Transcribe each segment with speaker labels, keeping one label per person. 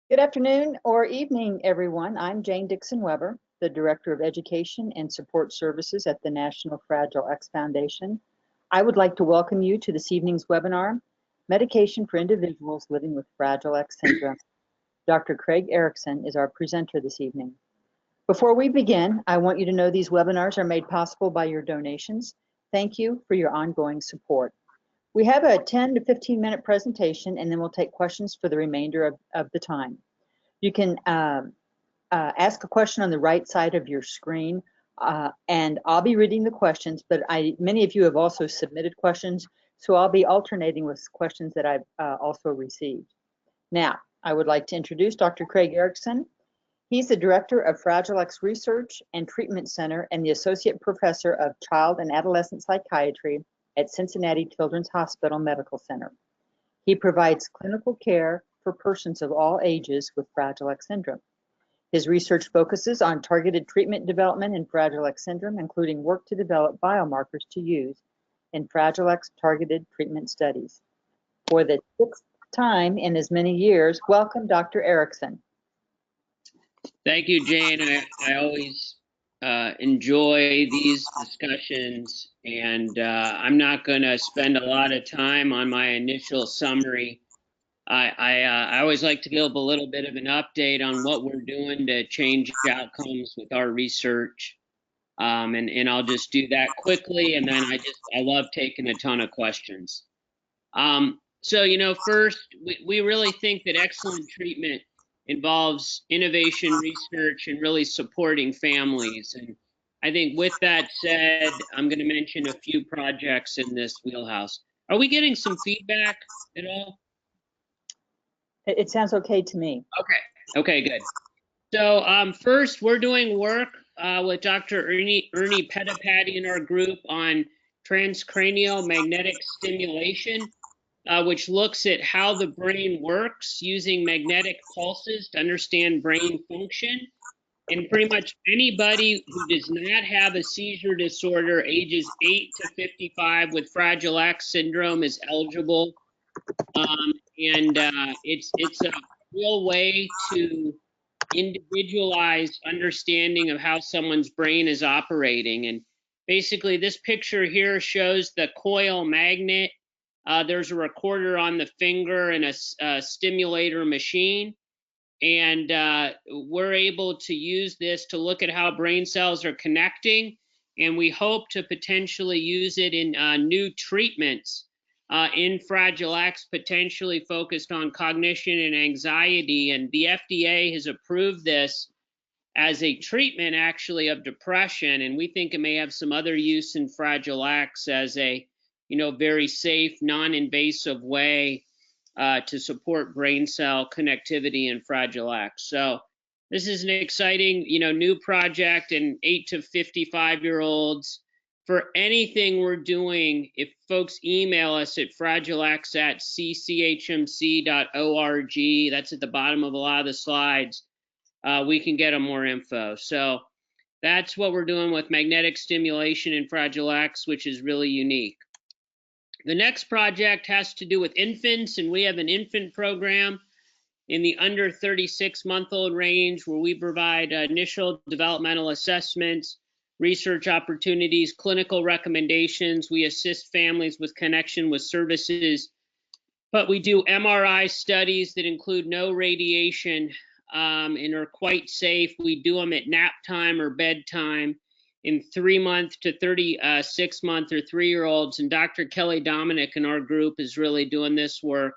Speaker 1: Good afternoon or evening, everyone. I'm Jane Dixon Weber, the Director of Education and Support Services at the National Fragile X Foundation. I would like to welcome you to this evening's webinar, Medication for Individuals Living with Fragile X Syndrome. Dr. Craig Erickson is our presenter this evening. Before we begin, I want you to know these webinars are made possible by your donations. Thank you for your ongoing support. We have a 10 to 15 minute presentation, and then we'll take questions for the remainder of the time. You can ask a question on the right side of your screen, and I'll be reading the questions, but many of you have also submitted questions, so I'll be alternating with questions that I've also received. Now, I would like to introduce Dr. Craig Erickson. He's the Director of Fragile X Research and Treatment Center and the Associate Professor of Child and Adolescent Psychiatry at Cincinnati Children's Hospital Medical Center. He provides clinical care for persons of all ages with Fragile X syndrome. His research focuses on targeted treatment development in Fragile X syndrome, including work to develop biomarkers to use in Fragile X targeted treatment studies. For the sixth time in as many years, welcome, Dr. Erickson.
Speaker 2: Thank you, Jane. I always enjoy these discussions, and I'm not going to spend a lot of time on my initial summary. I always like to give a little bit of an update on what we're doing to change outcomes with our research, and I'll just do that quickly, and then I love taking a ton of questions. So, first, we really think that excellent treatment involves innovation, research, and really supporting families. And I think with that said, I'm going to mention a few projects in this wheelhouse. Are we getting some feedback at all?
Speaker 1: It sounds okay to me.
Speaker 2: Okay, good. So first, we're doing work with Dr. Ernie Petapati in our group on transcranial magnetic stimulation, which looks at how the brain works using magnetic pulses to understand brain function. And pretty much anybody who does not have a seizure disorder ages 8 to 55 with Fragile X syndrome is eligible. It's a real way to individualize understanding of how someone's brain is operating. And basically this picture here shows the coil magnet. There's a recorder on the finger and a stimulator machine. And we're able to use this to look at how brain cells are connecting. And we hope to potentially use it in new treatments in Fragile X, potentially focused on cognition and anxiety. And the FDA has approved this as a treatment actually of depression. And we think it may have some other use in Fragile X as a very safe, non-invasive way to support brain cell connectivity in Fragile X. So this is an exciting, new project in 8 to 55-year-olds. For anything we're doing, if folks email us at fragilex@cchmc.org, that's at the bottom of a lot of the slides, we can get them more info. So that's what we're doing with magnetic stimulation in Fragile X, which is really unique. The next project has to do with infants, and we have an infant program in the under 36-month-old range where we provide initial developmental assessments, research opportunities, clinical recommendations. We assist families with connection with services, but we do MRI studies that include no radiation and are quite safe. We do them at nap time or bedtime in 3-month to 36-month or 3-year-olds. And Dr. Kelly Dominic in our group is really doing this work.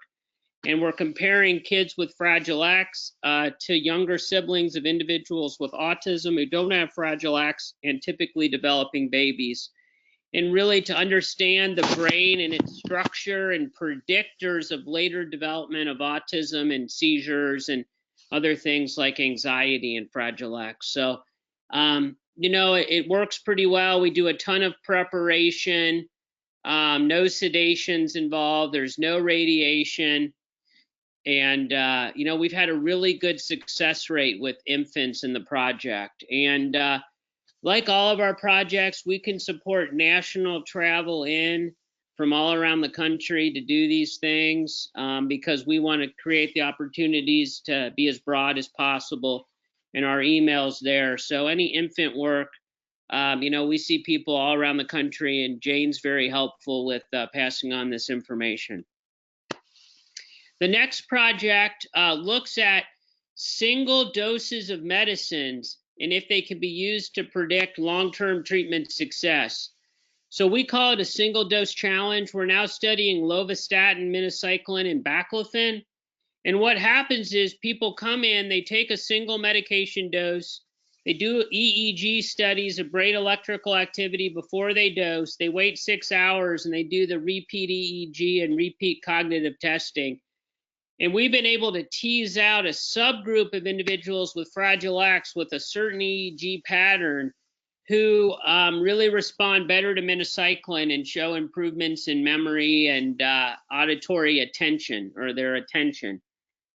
Speaker 2: And we're comparing kids with Fragile X to younger siblings of individuals with autism who don't have Fragile X and typically developing babies. And really to understand the brain and its structure and predictors of later development of autism and seizures and other things like anxiety and Fragile X. So, it works pretty well. We do a ton of preparation, no sedations involved, there's no radiation. And, we've had a really good success rate with infants in the project. And like all of our projects, we can support national travel in from all around the country to do these things because we want to create the opportunities to be as broad as possible in our emails there. So any infant work, we see people all around the country, and Jane's very helpful with passing on this information. The next project looks at single doses of medicines and if they can be used to predict long-term treatment success. So we call it a single dose challenge. We're now studying lovastatin, minocycline, and baclofen. And what happens is people come in, they take a single medication dose, they do EEG studies of brain electrical activity before they dose, they wait 6 hours, and they do the repeat EEG and repeat cognitive testing. And we've been able to tease out a subgroup of individuals with Fragile X with a certain EEG pattern who really respond better to minocycline and show improvements in memory and auditory attention, or their attention.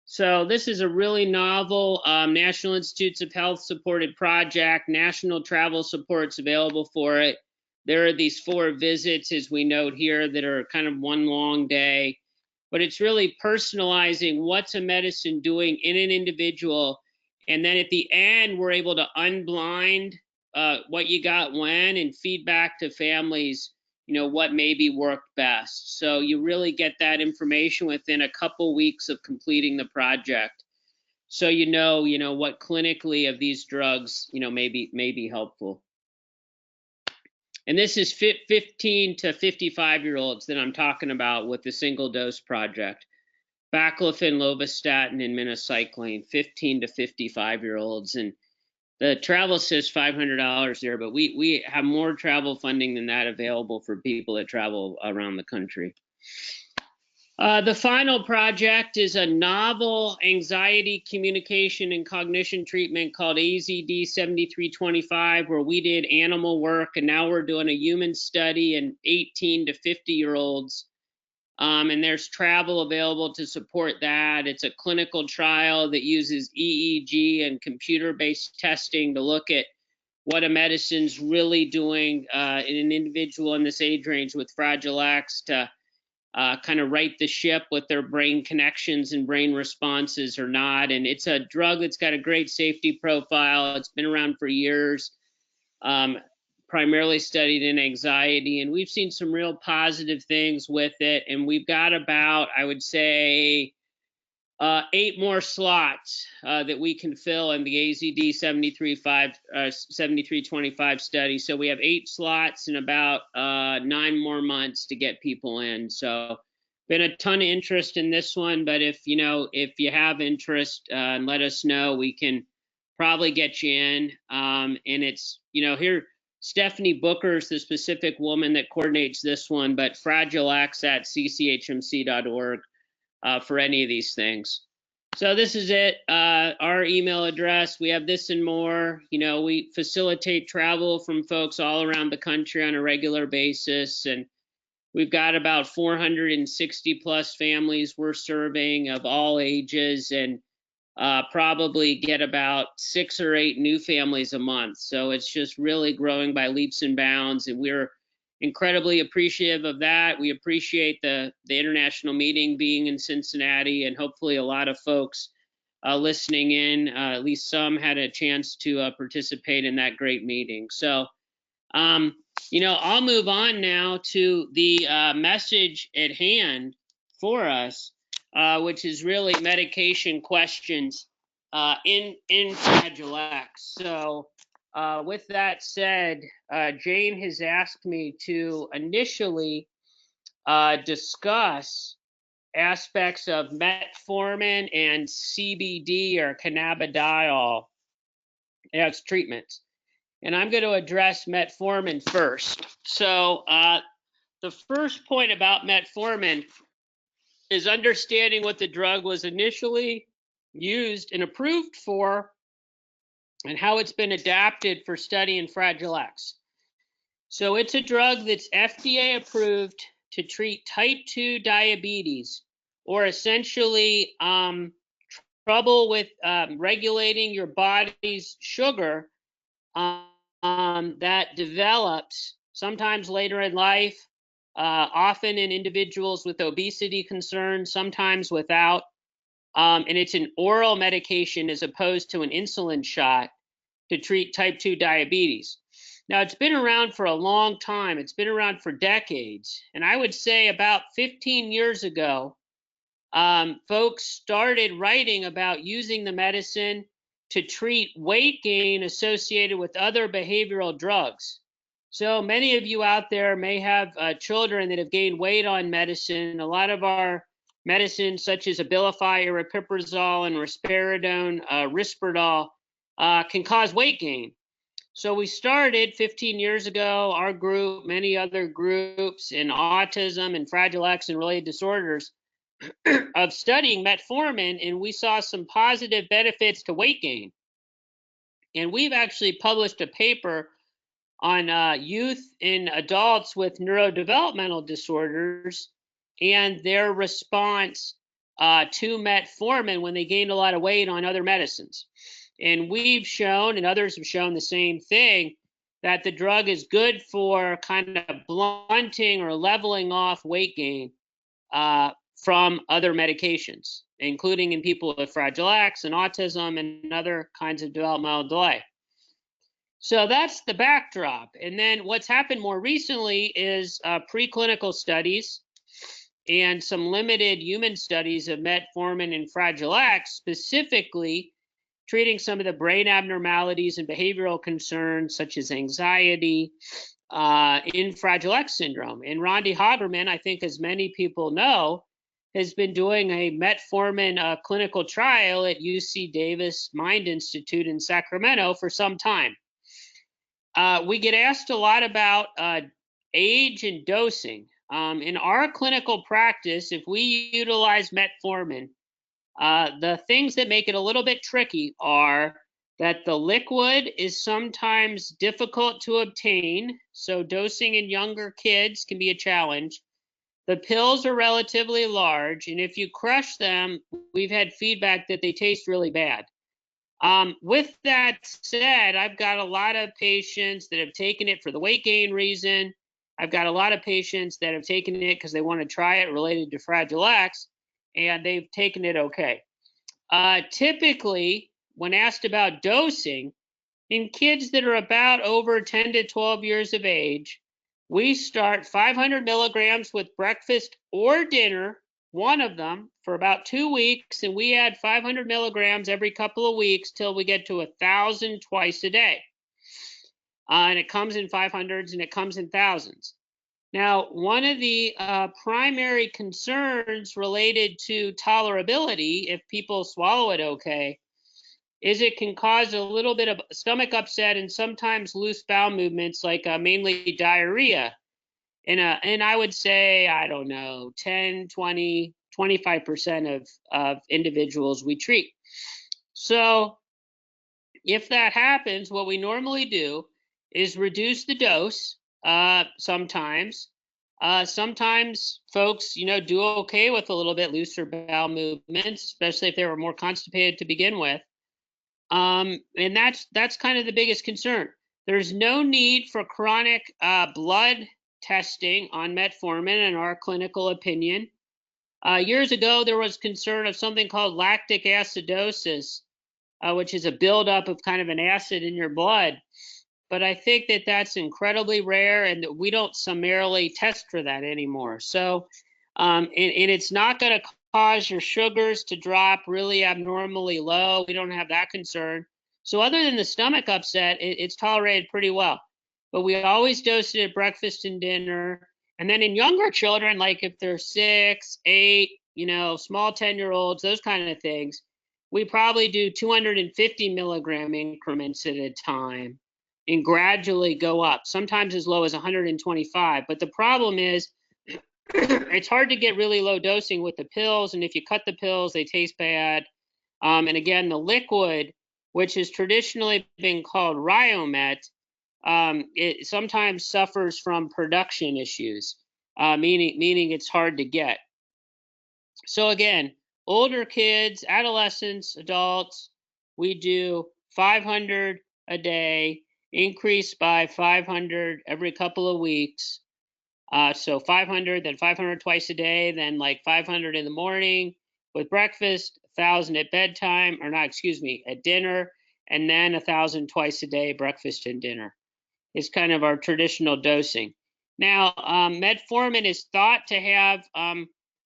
Speaker 2: So this is a really novel National Institutes of Health supported project. National travel support's available for it. There are these 4 visits, as we note here, that are kind of one long day. But it's really personalizing what's a medicine doing in an individual. And then at the end, we're able to unblind what you got when and feedback to families, what maybe worked best. So you really get that information within a couple weeks of completing the project. So you know what clinically of these drugs, may be helpful. And this is 15 to 55-year-olds that I'm talking about with the single dose project. Baclofen, lovastatin, and minocycline, 15 to 55-year-olds. And the travel says $500 there, but we have more travel funding than that available for people that travel around the country. The final project is a novel anxiety communication and cognition treatment called AZD 7325, where we did animal work, and now we're doing a human study in 18 to 50-year-olds. And there's travel available to support that. It's a clinical trial that uses EEG and computer-based testing to look at what a medicine's really doing in an individual in this age range with Fragile X to kind of right the ship with their brain connections and brain responses or not. And it's a drug that's got a great safety profile. It's been around for years. Primarily studied in anxiety, and we've seen some real positive things with it. And we've got about, I would say, 8 more slots that we can fill in the AZD 7325 study. So we have 8 slots and about 9 more months to get people in. So been a ton of interest in this one, but if you have interest, let us know. We can probably get you in. And it's, here, Stephanie Booker's the specific woman that coordinates this one, but fragilex@cchmc.org for any of these things. So this is it, our email address. We have this and more. We facilitate travel from folks all around the country on a regular basis, and we've got about 460 plus families we're serving of all ages, and probably get about 6 or 8 new families a month. So it's just really growing by leaps and bounds, and we're incredibly appreciative of that. We appreciate the international meeting being in Cincinnati, and hopefully a lot of folks listening in, at least some, had a chance to participate in that great meeting. So, I'll move on now to the message at hand for us, which is really medication questions in Fragile X. So with that said, Jane has asked me to initially discuss aspects of metformin and CBD, or cannabidiol, as treatments. And I'm going to address metformin first. So the first point about metformin is understanding what the drug was initially used and approved for, and how it's been adapted for study in Fragile X. So it's a drug that's FDA approved to treat type 2 diabetes, or essentially trouble with regulating your body's sugar that develops sometimes later in life, often in individuals with obesity concerns, sometimes without. And it's an oral medication as opposed to an insulin shot to treat type 2 diabetes. Now, it's been around for a long time. It's been around for decades. And I would say about 15 years ago, folks started writing about using the medicine to treat weight gain associated with other behavioral drugs. So many of you out there may have children that have gained weight on medicine. A lot of our medicines, such as Abilify, aripiprazole, and risperidone, Risperdal, can cause weight gain. So we started 15 years ago, our group, many other groups in autism and Fragile X and related disorders, of studying metformin, and we saw some positive benefits to weight gain. And we've actually published a paper on youth and adults with neurodevelopmental disorders and their response to metformin when they gained a lot of weight on other medicines. And we've shown, and others have shown the same thing, that the drug is good for kind of blunting or leveling off weight gain from other medications, including in people with Fragile X and autism and other kinds of developmental delay. So that's the backdrop. And then what's happened more recently is preclinical studies and some limited human studies of metformin and Fragile X, specifically treating some of the brain abnormalities and behavioral concerns such as anxiety in Fragile X syndrome. And Rondi Hagerman, I think as many people know, has been doing a metformin clinical trial at UC Davis Mind Institute in Sacramento for some time. We get asked a lot about age and dosing. In our clinical practice, if we utilize metformin, the things that make it a little bit tricky are that the liquid is sometimes difficult to obtain, so dosing in younger kids can be a challenge. The pills are relatively large, and if you crush them, we've had feedback that they taste really bad. With that said, I've got a lot of patients that have taken it for the weight gain reason. I've got a lot of patients that have taken it because they want to try it related to Fragile X, and they've taken it okay. Typically, when asked about dosing, in kids that are about over 10 to 12 years of age, we start 500 milligrams with breakfast or dinner, one of them, for about 2 weeks, and we add 500 milligrams every couple of weeks till we get to 1,000 twice a day. And it comes in 500s and it comes in thousands. Now, one of the primary concerns related to tolerability, if people swallow it okay, is it can cause a little bit of stomach upset and sometimes loose bowel movements, like mainly diarrhea. And I would say, I don't know, 10, 20, 25% of individuals we treat. So if that happens, what we normally do is reduce the dose sometimes. Sometimes folks, do okay with a little bit looser bowel movements, especially if they were more constipated to begin with. And that's kind of the biggest concern. There's no need for chronic blood testing on metformin in our clinical opinion. Years ago, there was concern of something called lactic acidosis, which is a buildup of kind of an acid in your blood. But I think that that's incredibly rare, and we don't summarily test for that anymore. So, and it's not going to cause your sugars to drop really abnormally low. We don't have that concern. So other than the stomach upset, it's tolerated pretty well. But we always dose it at breakfast and dinner. And then in younger children, like if they're 6, 8, small 10-year-olds, those kind of things, we probably do 250 milligram increments at a time and gradually go up, sometimes as low as 125. But the problem is it's hard to get really low dosing with the pills, and if you cut the pills, they taste bad. And again, the liquid, which has traditionally been called Riomet, it sometimes suffers from production issues, meaning it's hard to get. So again, older kids, adolescents, adults, we do 500 a day, increase by 500 every couple of weeks. So 500, then 500 twice a day, then like 500 in the morning with breakfast, 1,000 at bedtime, or not, excuse me, at dinner, and then 1,000 twice a day, breakfast and dinner. Is kind of our traditional dosing. Now, metformin is thought to have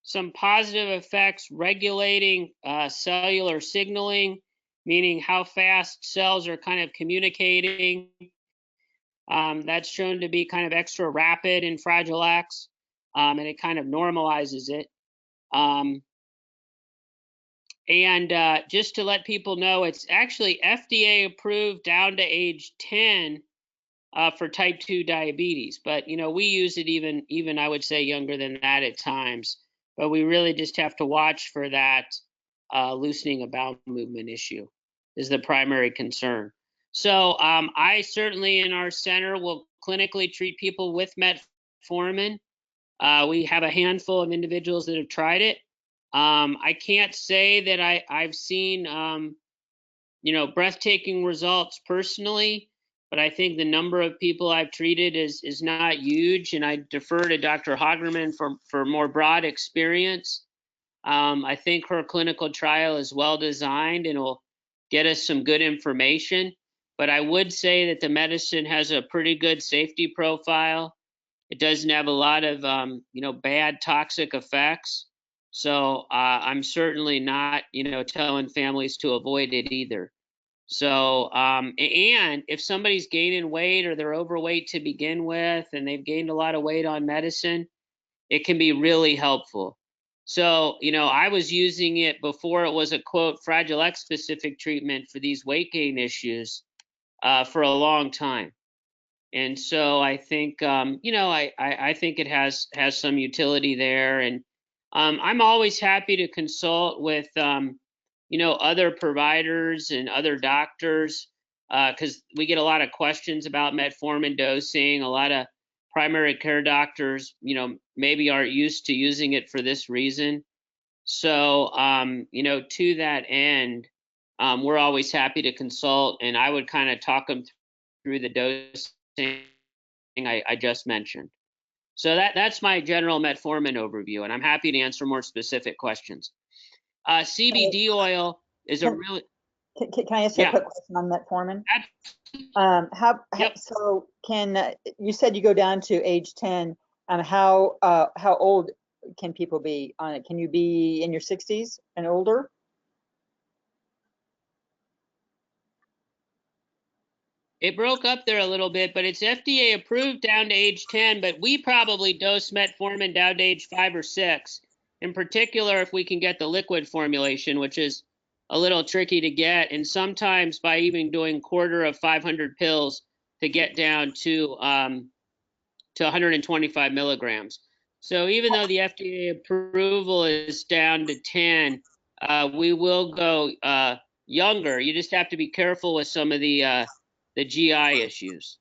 Speaker 2: some positive effects regulating cellular signaling, meaning how fast cells are kind of communicating. That's shown to be kind of extra rapid in Fragile X, and it kind of normalizes it. And just to let people know, it's actually FDA approved down to age 10 for type 2 diabetes. But, we use it even I would say younger than that at times. But we really just have to watch for that loosening of bowel movement issue is the primary concern. So I certainly in our center will clinically treat people with metformin. We have a handful of individuals that have tried it. I can't say that I've seen breathtaking results personally, but I think the number of people I've treated is not huge, and I defer to Dr. Hagerman for more broad experience. I think her clinical trial is well designed and will get us some good information, but I would say that the medicine has a pretty good safety profile. It doesn't have a lot of bad toxic effects. So I'm certainly not telling families to avoid it either. So, and if somebody's gaining weight or they're overweight to begin with, and they've gained a lot of weight on medicine, it can be really helpful. So, I was using it before it was a quote Fragile X specific treatment for these weight gain issues for a long time. And so I think, I think it has some utility there. And I'm always happy to consult with, other providers and other doctors because we get a lot of questions about metformin dosing. A lot of primary care doctors, maybe aren't used to using it for this reason. So, to that end, we're always happy to consult, and I would kind of talk them through the dosing I just mentioned. So that's my general metformin overview, and I'm happy to answer more specific questions. CBD oil is a
Speaker 1: Can,
Speaker 2: really
Speaker 1: can I ask you a
Speaker 2: yeah.
Speaker 1: quick question on metformin?
Speaker 2: Yep.
Speaker 1: So you said you go down to age 10. How old can people be on it? Can you be in your 60s and older?
Speaker 2: It broke up there a little bit, but it's FDA approved down to age 10, but we probably dose metformin down to age 5 or 6. In particular, if we can get the liquid formulation, which is a little tricky to get, and sometimes by even doing quarter of 500 pills to get down to 125 milligrams. So even though the FDA approval is down to 10, we will go younger. You just have to be careful with some of the GI issues.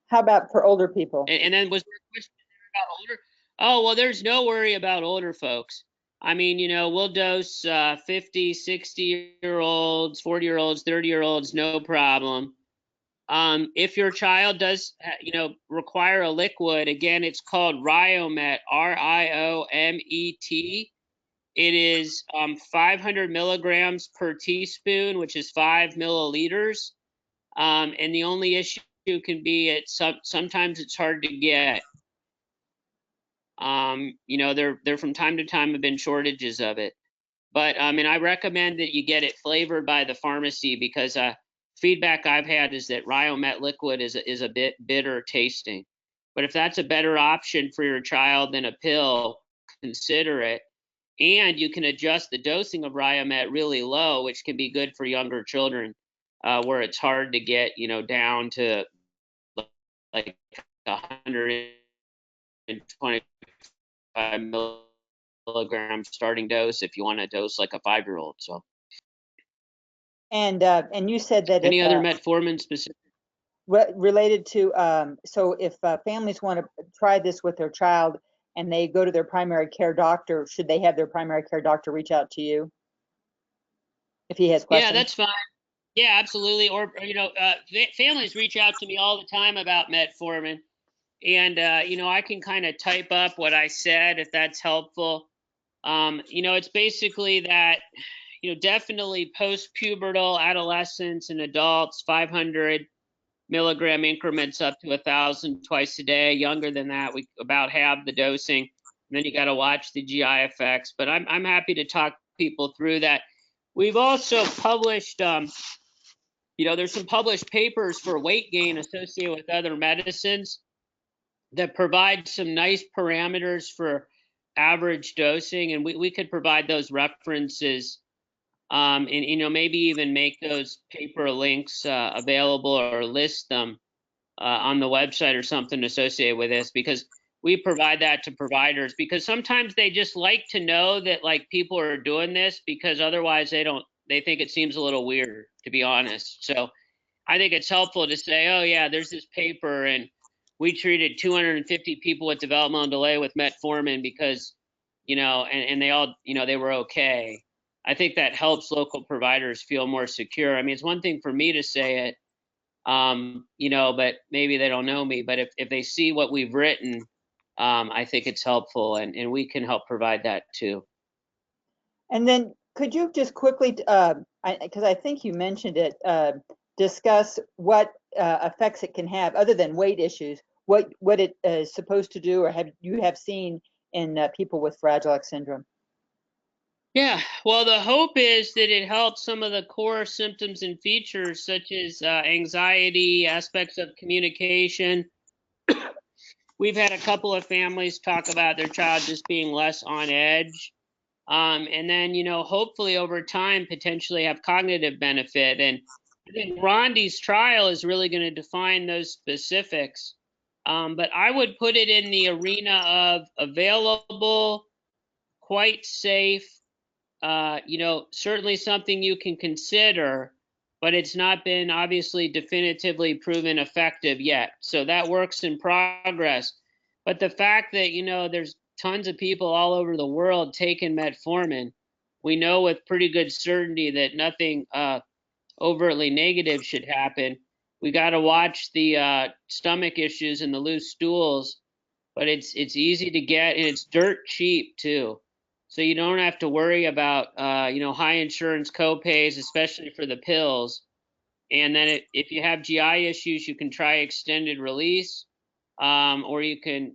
Speaker 1: How about for older people?
Speaker 2: And then was there a question about older? Oh, well, there's no worry about older folks. I mean, we'll dose 50, 60-year-olds, 40-year-olds, 30-year-olds, no problem. If your child does, require a liquid, again, it's called Riomet, RIOMET. It is 500 milligrams per teaspoon, which is 5 milliliters. And the only issue can be sometimes it's hard to get. There from time to time have been shortages of it. But and I recommend that you get it flavored by the pharmacy because feedback I've had is that Riomet liquid is a bit bitter tasting. But if that's a better option for your child than a pill, consider it. And you can adjust the dosing of Riomet really low, which can be good for younger children, where it's hard to get down to like 125 milligrams starting dose if you want to dose like a 5-year-old. So.
Speaker 1: And you said that
Speaker 2: Any other metformin specific?
Speaker 1: related to so if families want to try this with their child and they go to their primary care doctor, should they have their primary care doctor reach out to you if he has questions?
Speaker 2: Yeah, that's fine. Yeah, absolutely. Or families reach out to me all the time about metformin. And, I can kind of type up what I said if that's helpful. It's basically that, definitely post-pubertal adolescents and adults, 500 milligram increments up to 1,000 twice a day. Younger than that, we about halve the dosing. And then you got to watch the GI effects. But I'm happy to talk people through that. We've also published, there's some published papers for weight gain associated with other medicines that provide some nice parameters for average dosing, and we could provide those references, and maybe even make those paper links available or list them on the website or something associated with this, because we provide that to providers, because sometimes they just like to know that like people are doing this, because otherwise they think it seems a little weird, to be honest. So I think it's helpful to say, oh yeah, there's this paper and we treated 250 people with developmental delay with metformin because, and they all, they were okay. I think that helps local providers feel more secure. I mean, it's one thing for me to say it, but maybe they don't know me. But if they see what we've written, I think it's helpful, and we can help provide that too.
Speaker 1: And then could you just quickly, because I think you mentioned it, discuss what effects it can have other than weight issues, what it is supposed to do or have seen in people with Fragile X syndrome?
Speaker 2: Yeah, well, the hope is that it helps some of the core symptoms and features such as anxiety, aspects of communication. We've had a couple of families talk about their child just being less on edge. And then, hopefully over time, potentially have cognitive benefit. And I think Rondi's trial is really going to define those specifics. But I would put it in the arena of available, quite safe, certainly something you can consider, but it's not been obviously definitively proven effective yet. So that works in progress. But the fact that, there's tons of people all over the world taking metformin, we know with pretty good certainty that nothing overtly negative should happen. We got to watch the stomach issues and the loose stools, but it's easy to get, and it's dirt cheap too. So you don't have to worry about high insurance copays, especially for the pills. And then if you have GI issues, you can try extended release, or you can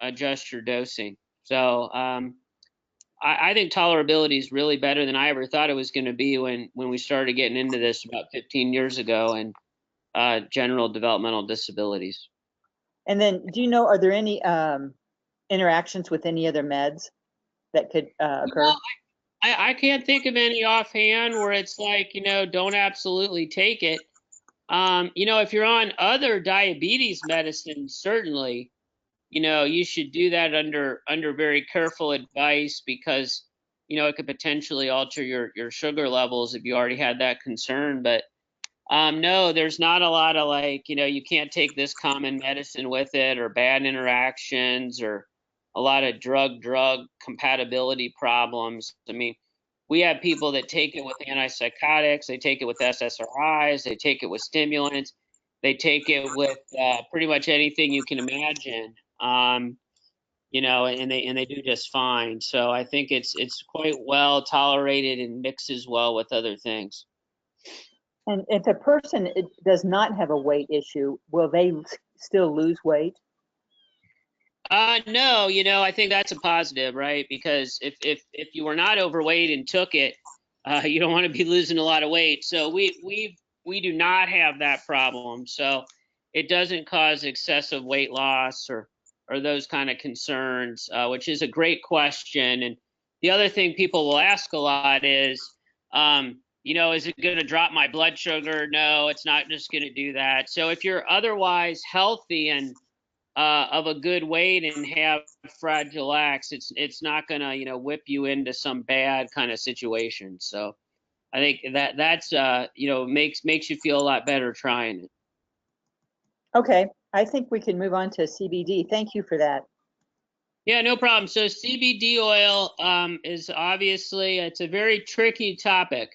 Speaker 2: adjust your dosing. So I think tolerability is really better than I ever thought it was going to be when we started getting into this about 15 years ago, and general developmental disabilities.
Speaker 1: And then do you know, are there any interactions with any other meds that could occur?
Speaker 2: I can't think of any offhand where it's like, don't absolutely take it. If you're on other diabetes medicines, certainly, you should do that under very careful advice, because, it could potentially alter your sugar levels if you already had that concern. But no, there's not a lot of like, you can't take this common medicine with it, or bad interactions, or a lot of drug compatibility problems. I mean, we have people that take it with antipsychotics, they take it with SSRIs, they take it with stimulants, they take it with pretty much anything you can imagine. And they do just fine. So I think it's quite well tolerated and mixes well with other things.
Speaker 1: And if a person does not have a weight issue, will they still lose weight?
Speaker 2: No, I think that's a positive, right? Because if you were not overweight and took it, you don't want to be losing a lot of weight. So we do not have that problem. So it doesn't cause excessive weight loss or those kind of concerns, which is a great question. And the other thing people will ask a lot is, is it going to drop my blood sugar? No, it's not just going to do that. So if you're otherwise healthy and of a good weight and have Fragile X, it's not going to whip you into some bad kind of situation. So I think that's makes you feel a lot better trying it.
Speaker 1: Okay, I think we can move on to CBD. Thank you for that.
Speaker 2: Yeah, no problem. So CBD oil is obviously, it's a very tricky topic.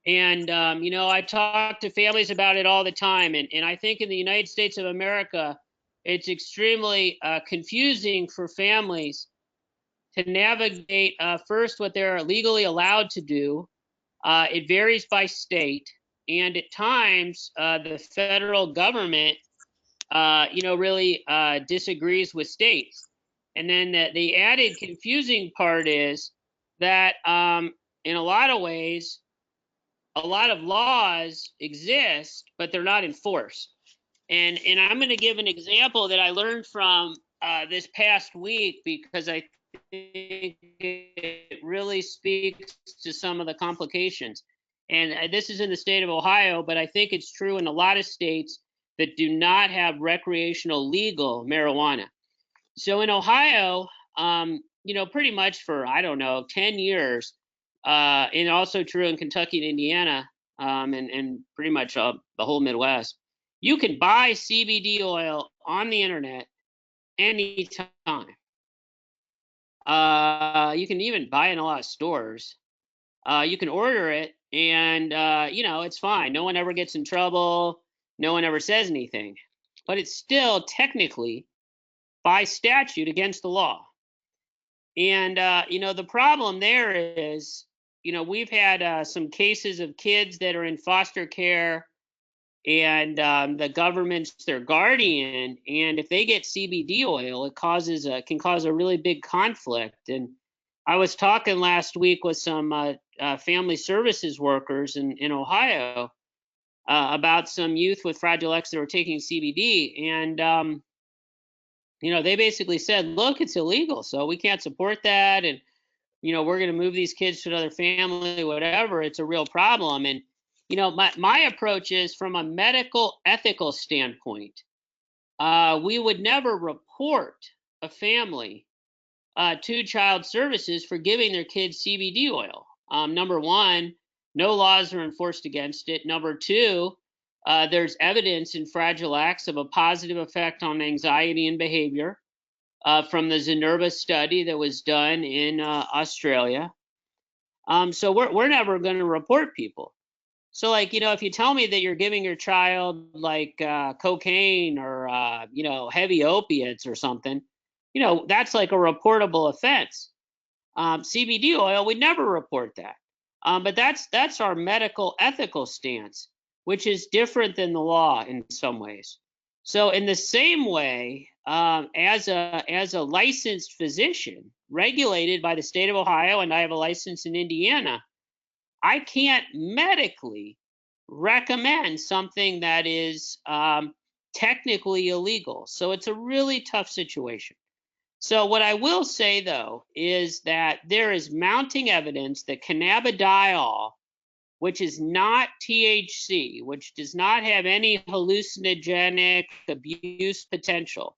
Speaker 2: And, I talk to families about it all the time. And I think in the United States of America, it's extremely confusing for families to navigate first what they're legally allowed to do. It varies by state, and at times the federal government, really disagrees with states. And then the added confusing part is that in a lot of ways, a lot of laws exist, but they're not enforced. And I'm going to give an example that I learned from this past week, because I think it really speaks to some of the complications. And this is in the state of Ohio, but I think it's true in a lot of states that do not have recreational legal marijuana. So in Ohio, pretty much for, I don't know, 10 years, and also true in Kentucky and Indiana, and pretty much the whole Midwest, you can buy CBD oil on the internet anytime. You can even buy it in a lot of stores. You can order it, and it's fine. No one ever gets in trouble. No one ever says anything. But it's still technically, by statute, against the law. And the problem there is, we've had some cases of kids that are in foster care, and the government's their guardian, and if they get CBD oil, it can cause a really big conflict. And I was talking last week with some family services workers in Ohio about some youth with Fragile X that were taking CBD, and they basically said, look, it's illegal, so we can't support that, and we're going to move these kids to another family, whatever. It's a real problem. And my approach is, from a medical ethical standpoint, we would never report a family to child services for giving their kids CBD oil. Number one, no laws are enforced against it. Number two, there's evidence in Fragile X of a positive effect on anxiety and behavior from the Zenerba study that was done in Australia. So we're never going to report people. So, if you tell me that you're giving your child cocaine or heavy opiates or something, that's like a reportable offense. CBD oil, we'd never report that. But that's our medical ethical stance, which is different than the law in some ways. So in the same way, as a licensed physician regulated by the state of Ohio, and I have a license in Indiana, I can't medically recommend something that is technically illegal. So it's a really tough situation. So what I will say, though, is that there is mounting evidence that cannabidiol, which is not THC, which does not have any hallucinogenic abuse potential,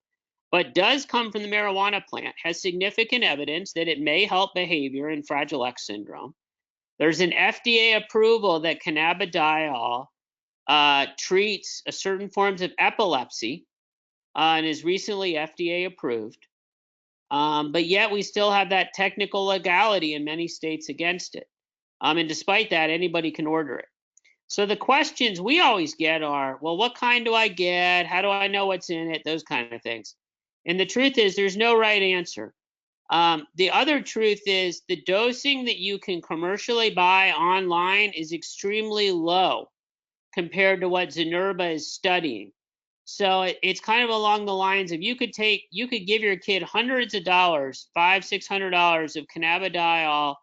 Speaker 2: but does come from the marijuana plant, has significant evidence that it may help behavior in Fragile X syndrome. There's an FDA approval that cannabidiol treats certain forms of epilepsy and is recently FDA approved. But yet we still have that technical legality in many states against it. And despite that, anybody can order it. So the questions we always get are, well, what kind do I get? How do I know what's in it? Those kind of things. And the truth is, there's no right answer. The other truth is the dosing that you can commercially buy online is extremely low compared to what Zenerba is studying. So it's kind of along the lines of, you could give your kid hundreds of dollars, $500-600 of cannabidiol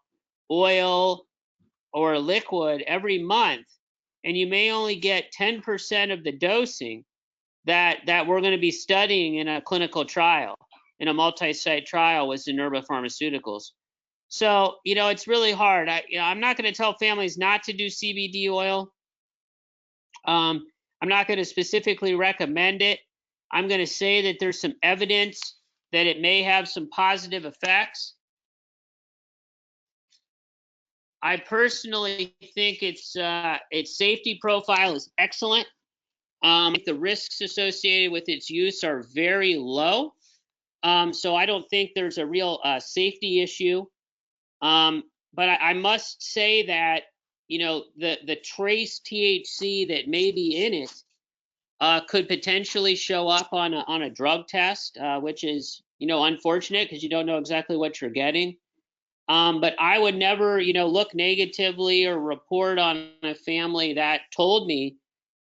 Speaker 2: oil or liquid every month, and you may only get 10% of the dosing that we're going to be studying in a clinical trial, in a multi-site trial with Zenerba Pharmaceuticals. So, it's really hard. I'm not going to tell families not to do CBD oil. I'm not going to specifically recommend it. I'm going to say that there's some evidence that it may have some positive effects. I personally think its safety profile is excellent. The risks associated with its use are very low. So I don't think there's a real safety issue. But I must say that, the trace THC that may be in it could potentially show up on a drug test, which is, unfortunate because you don't know exactly what you're getting. But I would never, look negatively or report on a family that told me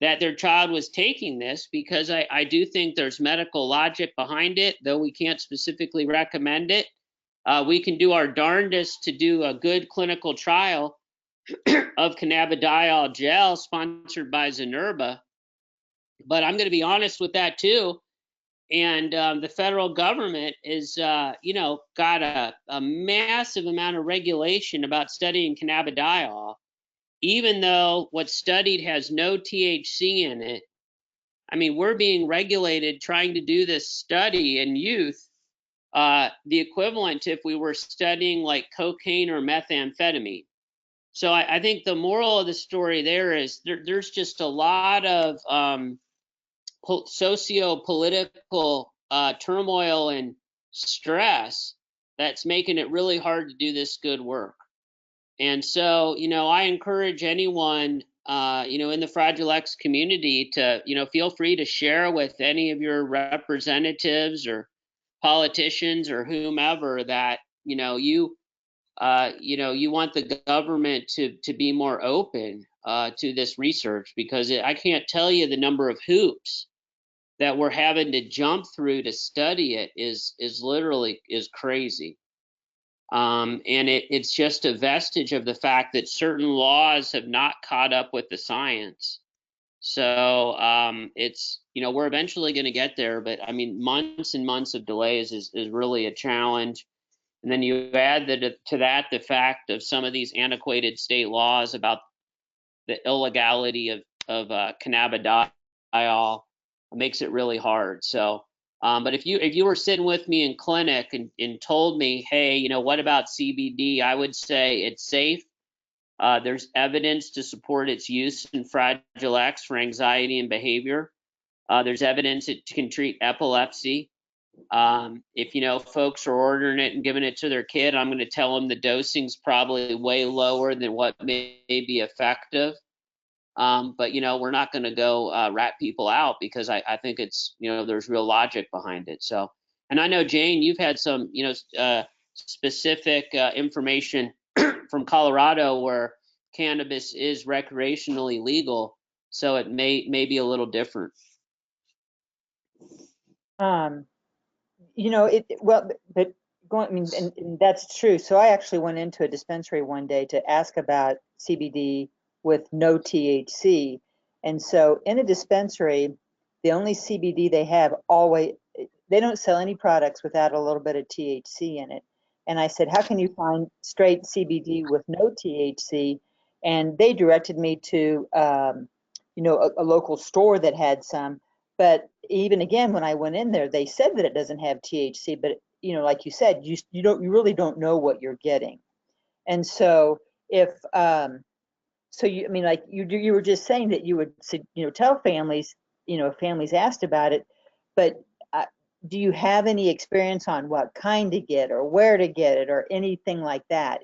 Speaker 2: that their child was taking this, because I do think there's medical logic behind it, though we can't specifically recommend it. We can do our darndest to do a good clinical trial of cannabidiol gel sponsored by Zenerba. But I'm going to be honest with that too. And the federal government is, got a massive amount of regulation about studying cannabidiol, even though what's studied has no THC in it. I mean, we're being regulated trying to do this study in youth, the equivalent to if we were studying like cocaine or methamphetamine. So I think the moral of the story there is there's just a lot of socio-political turmoil and stress that's making it really hard to do this good work. And so, I encourage anyone, in the Fragile X community to, feel free to share with any of your representatives or politicians or whomever that, you want the government to be more open to this research, because I can't tell you the number of hoops that we're having to jump through to study it is literally is crazy. And it's just a vestige of the fact that certain laws have not caught up with the science. So it's, we're eventually going to get there, but I mean, months and months of delays is really a challenge. And then you add to that the fact of some of these antiquated state laws about the illegality of cannabidiol, makes it really hard. So, but if you were sitting with me in clinic and told me, hey, what about CBD? I would say it's safe. There's evidence to support its use in Fragile X for anxiety and behavior. There's evidence it can treat epilepsy. If folks are ordering it and giving it to their kid, I'm going to tell them the dosing's probably way lower than what may be effective. But we're not going to go rat people out, because I think it's there's real logic behind it. So, and I know, Jane, you've had some specific information from Colorado where cannabis is recreationally legal, so it may be a little different.
Speaker 1: Well, but going, I mean, and that's true. So I actually went into a dispensary one day to ask about CBD with no THC. And so in a dispensary, the only CBD they have always, they don't sell any products without a little bit of THC in it. And I said, how can you find straight CBD with no THC? And they directed me to, a local store that had some. But even again, when I went in there, they said that it doesn't have THC, but like you said, you really don't know what you're getting. And so if I mean, like you were just saying that you would tell families, if families asked about it, but do you have any experience on what kind to get or where to get it or anything like that?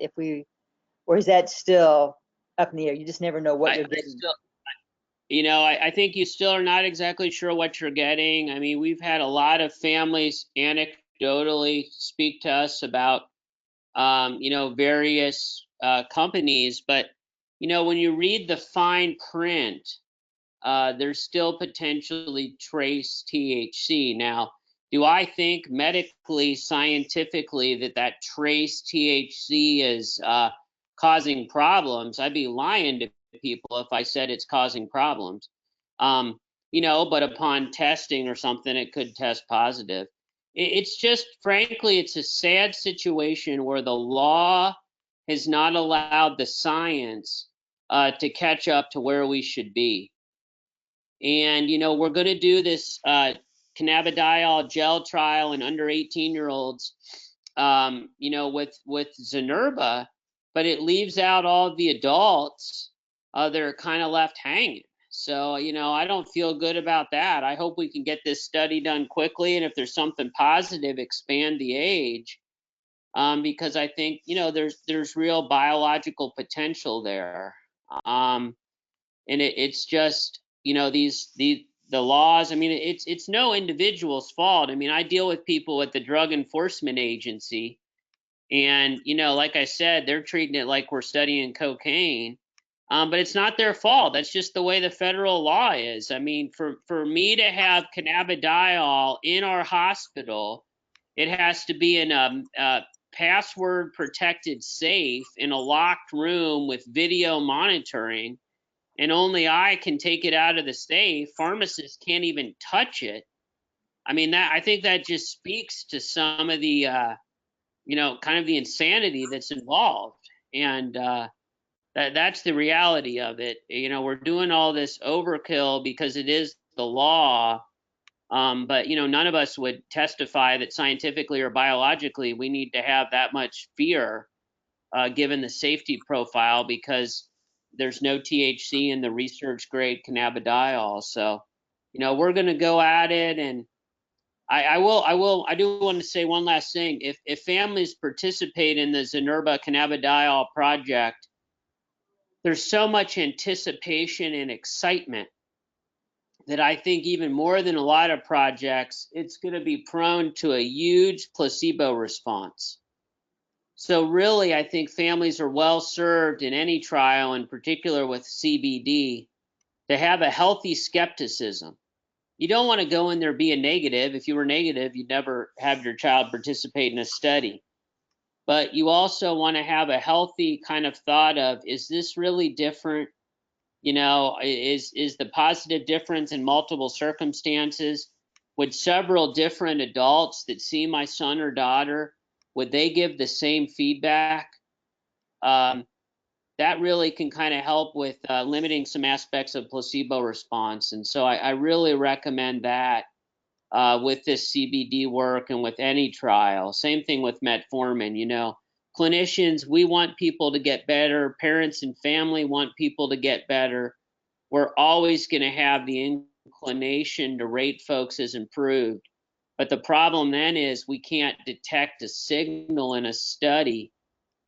Speaker 1: Or is that still up in the air? You just never know what you're getting.
Speaker 2: I think you still are not exactly sure what you're getting. I mean, we've had a lot of families anecdotally speak to us about, various companies, but, when you read the fine print, there's still potentially trace THC. Now, do I think medically, scientifically, that trace THC is causing problems? I'd be lying to people if I said it's causing problems. But upon testing or something, it could test positive. It's just, frankly, it's a sad situation where the law has not allowed the science to catch up to where we should be. And, we're going to do this cannabidiol gel trial in under 18-year-olds, with Zenerba, but it leaves out all the adults that are kind of left hanging. So, I don't feel good about that. I hope we can get this study done quickly, and if there's something positive, expand the age, because I think, there's real biological potential there. And it's just, the laws. I mean, it's no individual's fault. I mean, I deal with people at the Drug Enforcement Agency, and like I said, they're treating it like we're studying cocaine. But it's not their fault. That's just the way the federal law is. I mean, for me to have cannabidiol in our hospital, it has to be in a password protected safe in a locked room with video monitoring, and only I can take it out of the safe. Pharmacists can't even touch it. I mean, I think that just speaks to some of the kind of the insanity that's involved. And that's the reality of it. We're doing all this overkill because it is the law. But none of us would testify that scientifically or biologically we need to have that much fear, given the safety profile, because there's no THC in the research grade cannabidiol. So, we're going to go at it. And I do want to say one last thing. If families participate in the Zynerba cannabidiol project, there's so much anticipation and excitement that I think even more than a lot of projects, it's going to be prone to a huge placebo response. So really, I think families are well served in any trial, in particular with CBD, to have a healthy skepticism. You don't want to go in there being negative. If you were negative, you'd never have your child participate in a study. But you also want to have a healthy kind of thought of, is this really different? Is the positive difference in multiple circumstances? Would several different adults that see my son or daughter, would they give the same feedback? That really can kind of help with limiting some aspects of placebo response. And so I really recommend that with this CBD work and with any trial. Same thing with metformin. Clinicians, we want people to get better. Parents and family want people to get better. We're always going to have the inclination to rate folks as improved. But the problem then is we can't detect a signal in a study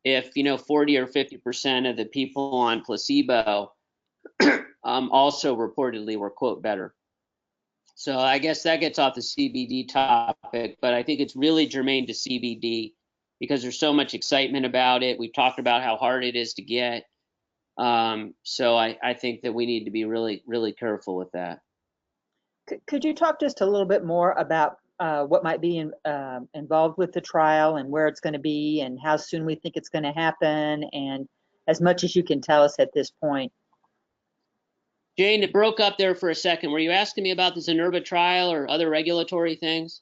Speaker 2: if 40 or 50% of the people on placebo also reportedly were, quote, better. So I guess that gets off the CBD topic, but I think it's really germane to CBD because there's so much excitement about it. We've talked about how hard it is to get. So I think that we need to be really, really careful with that.
Speaker 1: Could you talk just a little bit more about what might be involved with the trial and where it's going to be and how soon we think it's going to happen, and as much as you can tell us at this point?
Speaker 2: Jane, it broke up there for a second. Were you asking me about the Zynerba trial or other regulatory things?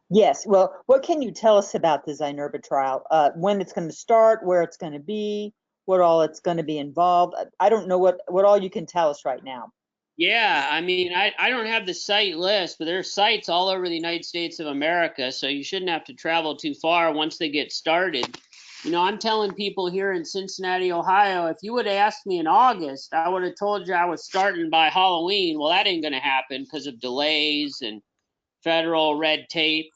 Speaker 1: Yes. Well, what can you tell us about the Zynerba trial? When it's going to start, where it's going to be, what all it's going to be involved? I don't know what all you can tell us right now.
Speaker 2: Yeah, I mean, I don't have the site list, but there's sites all over the United States of America, so you shouldn't have to travel too far once they get started. I'm telling people here in Cincinnati, Ohio, if you would have asked me in August, I would have told you I was starting by Halloween. Well, that ain't going to happen because of delays and federal red tape.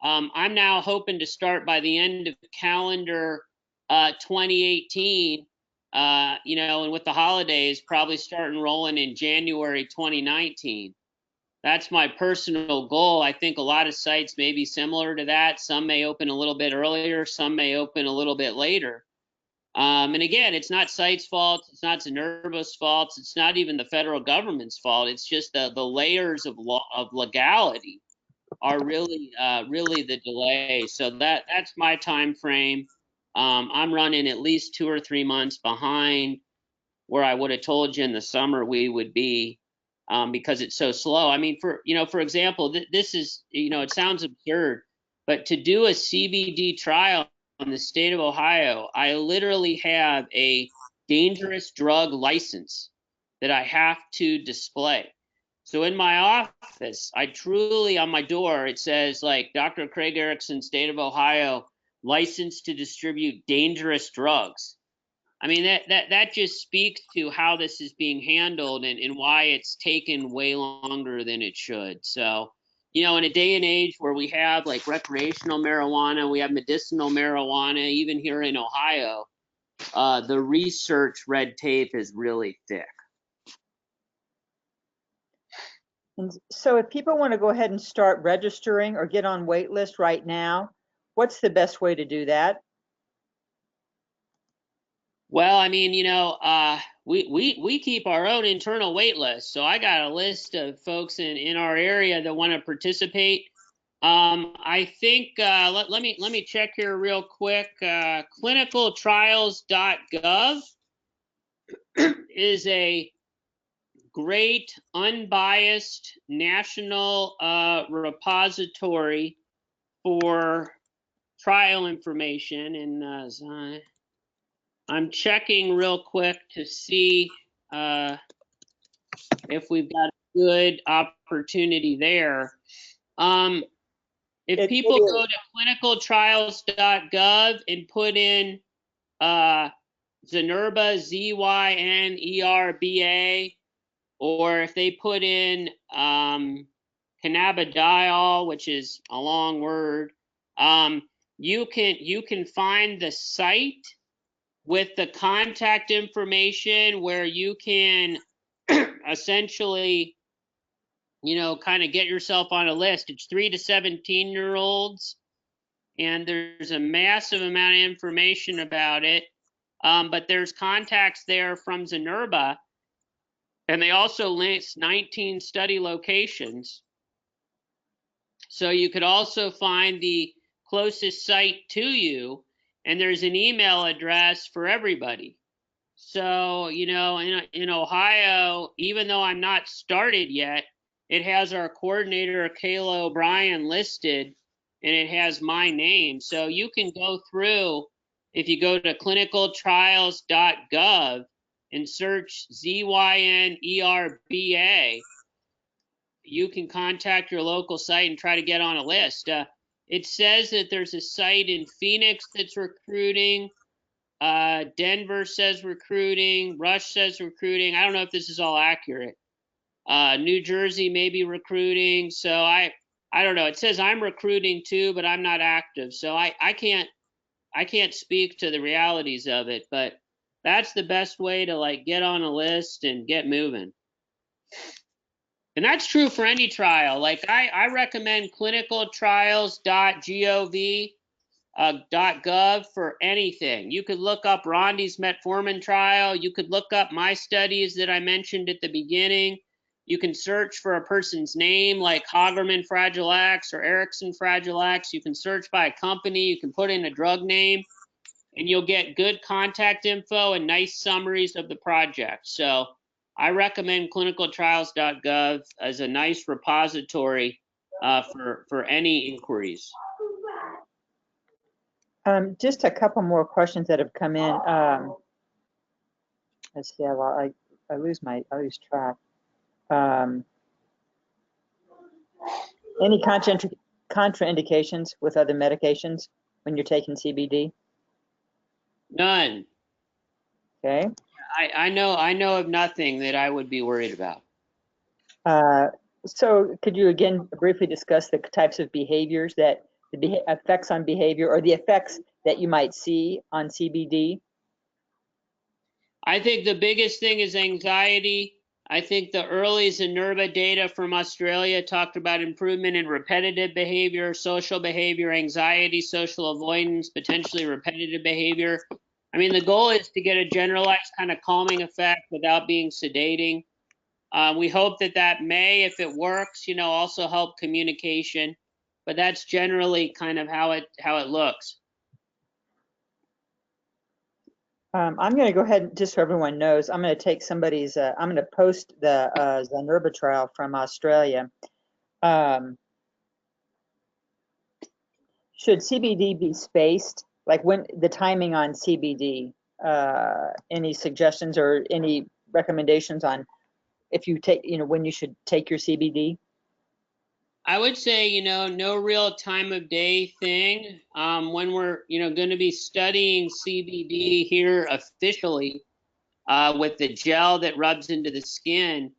Speaker 2: I'm now hoping to start by the end of calendar 2018. And with the holidays, probably starting rolling in January 2019. That's my personal goal. I think a lot of sites may be similar to that. Some may open a little bit earlier, some may open a little bit later. And again, it's not sites' fault, it's not Zynerba's fault, it's not even the federal government's fault. It's just the layers of law of legality are really the delay. So that's my time frame. I'm running at least 2 or 3 months behind where I would have told you in the summer we would be, because it's so slow. I mean, for example, this is, it sounds absurd, but to do a CBD trial in the state of Ohio, I literally have a dangerous drug license that I have to display. So in my office, I truly, on my door, it says like Dr. Craig Erickson, state of Ohio, licensed to distribute dangerous drugs. I mean, that just speaks to how this is being handled and why it's taken way longer than it should. So, in a day and age where we have like recreational marijuana, we have medicinal marijuana, even here in Ohio, the research red tape is really thick.
Speaker 1: And so if people want to go ahead and start registering or get on wait list right now, what's the best way to do that?
Speaker 2: Well, I mean, we keep our own internal wait list. So I got a list of folks in our area that want to participate. I think let me check here real quick. Clinicaltrials.gov is a great unbiased national repository for trial information, and I'm checking real quick to see if we've got a good opportunity there. If
Speaker 1: It
Speaker 2: people
Speaker 1: is.
Speaker 2: go to clinicaltrials.gov and put in Zynerba, Zynerba, or if they put in cannabidiol, which is a long word, you can find the site with the contact information where you can essentially, kind of get yourself on a list. It's 3 to 17-year-olds, and there's a massive amount of information about it. But there's contacts there from Zynerba, and they also list 19 study locations. So you could also find the closest site to you, and there's an email address for everybody. So, in Ohio, even though I'm not started yet, it has our coordinator, Kayla O'Brien, listed, and it has my name. So you can go through, if you go to clinicaltrials.gov and search ZYNERBA, you can contact your local site and try to get on a list. It says that there's a site in Phoenix that's recruiting. Denver says recruiting. Rush says recruiting. I don't know if this is all accurate. New Jersey may be recruiting. So I don't know. It says I'm recruiting too, but I'm not active. So I can't speak to the realities of it, but that's the best way to like get on a list and get moving. And that's true for any trial. Like I recommend clinicaltrials.gov .gov for anything. You could look up Rondi's Metformin trial. You could look up my studies that I mentioned at the beginning. You can search for a person's name like Hagerman Fragile X or Erickson Fragile X. You can search by a company. You can put in a drug name, and you'll get good contact info and nice summaries of the project. So I recommend clinicaltrials.gov as a nice repository for any inquiries.
Speaker 1: Just a couple more questions that have come in. Let's see, I lose track. Any contraindications with other medications when you're taking CBD?
Speaker 2: None.
Speaker 1: Okay.
Speaker 2: I know of nothing that I would be worried about.
Speaker 1: So could you again briefly discuss the types of behaviors that the effects on behavior or the effects that you might see on CBD?
Speaker 2: I think the biggest thing is anxiety. I think the early Zynerba data from Australia talked about improvement in repetitive behavior, social behavior, anxiety, social avoidance, potentially repetitive behavior. I mean, the goal is to get a generalized kind of calming effect without being sedating. We hope that may, if it works, also help communication. But that's generally kind of how it looks.
Speaker 1: I'm going to go ahead and just so everyone knows, I'm going to take somebody's, I'm going to post the Zynerba trial from Australia. Should CBD be spaced? Like when the timing on CBD, any suggestions or any recommendations on if you take, when you should take your CBD?
Speaker 2: I would say, no real time of day thing. When we're, going to be studying CBD here officially with the gel that rubs into the skin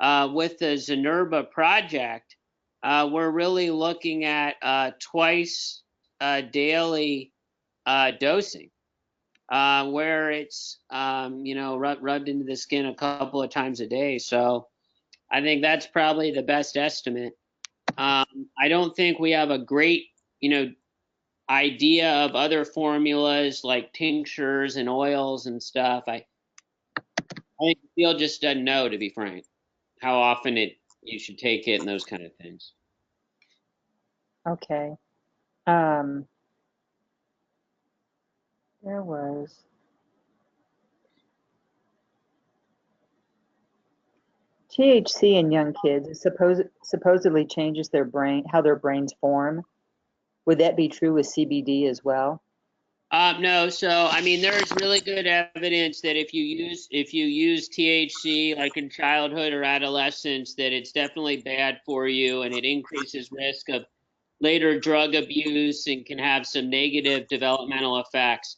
Speaker 2: with the Zynerba project, we're really looking at twice daily dosing, where it's, rubbed into the skin a couple of times a day. So I think that's probably the best estimate. I don't think we have a great, idea of other formulas like tinctures and oils and stuff. I think the field just doesn't know, to be frank, how often you should take it and those kind of things.
Speaker 1: Okay. There was THC in young kids supposedly changes their brain, how their brains form. Would that be true with CBD as well?
Speaker 2: No, so I mean, there's really good evidence that if you use THC like in childhood or adolescence, that it's definitely bad for you and it increases risk of later drug abuse and can have some negative developmental effects.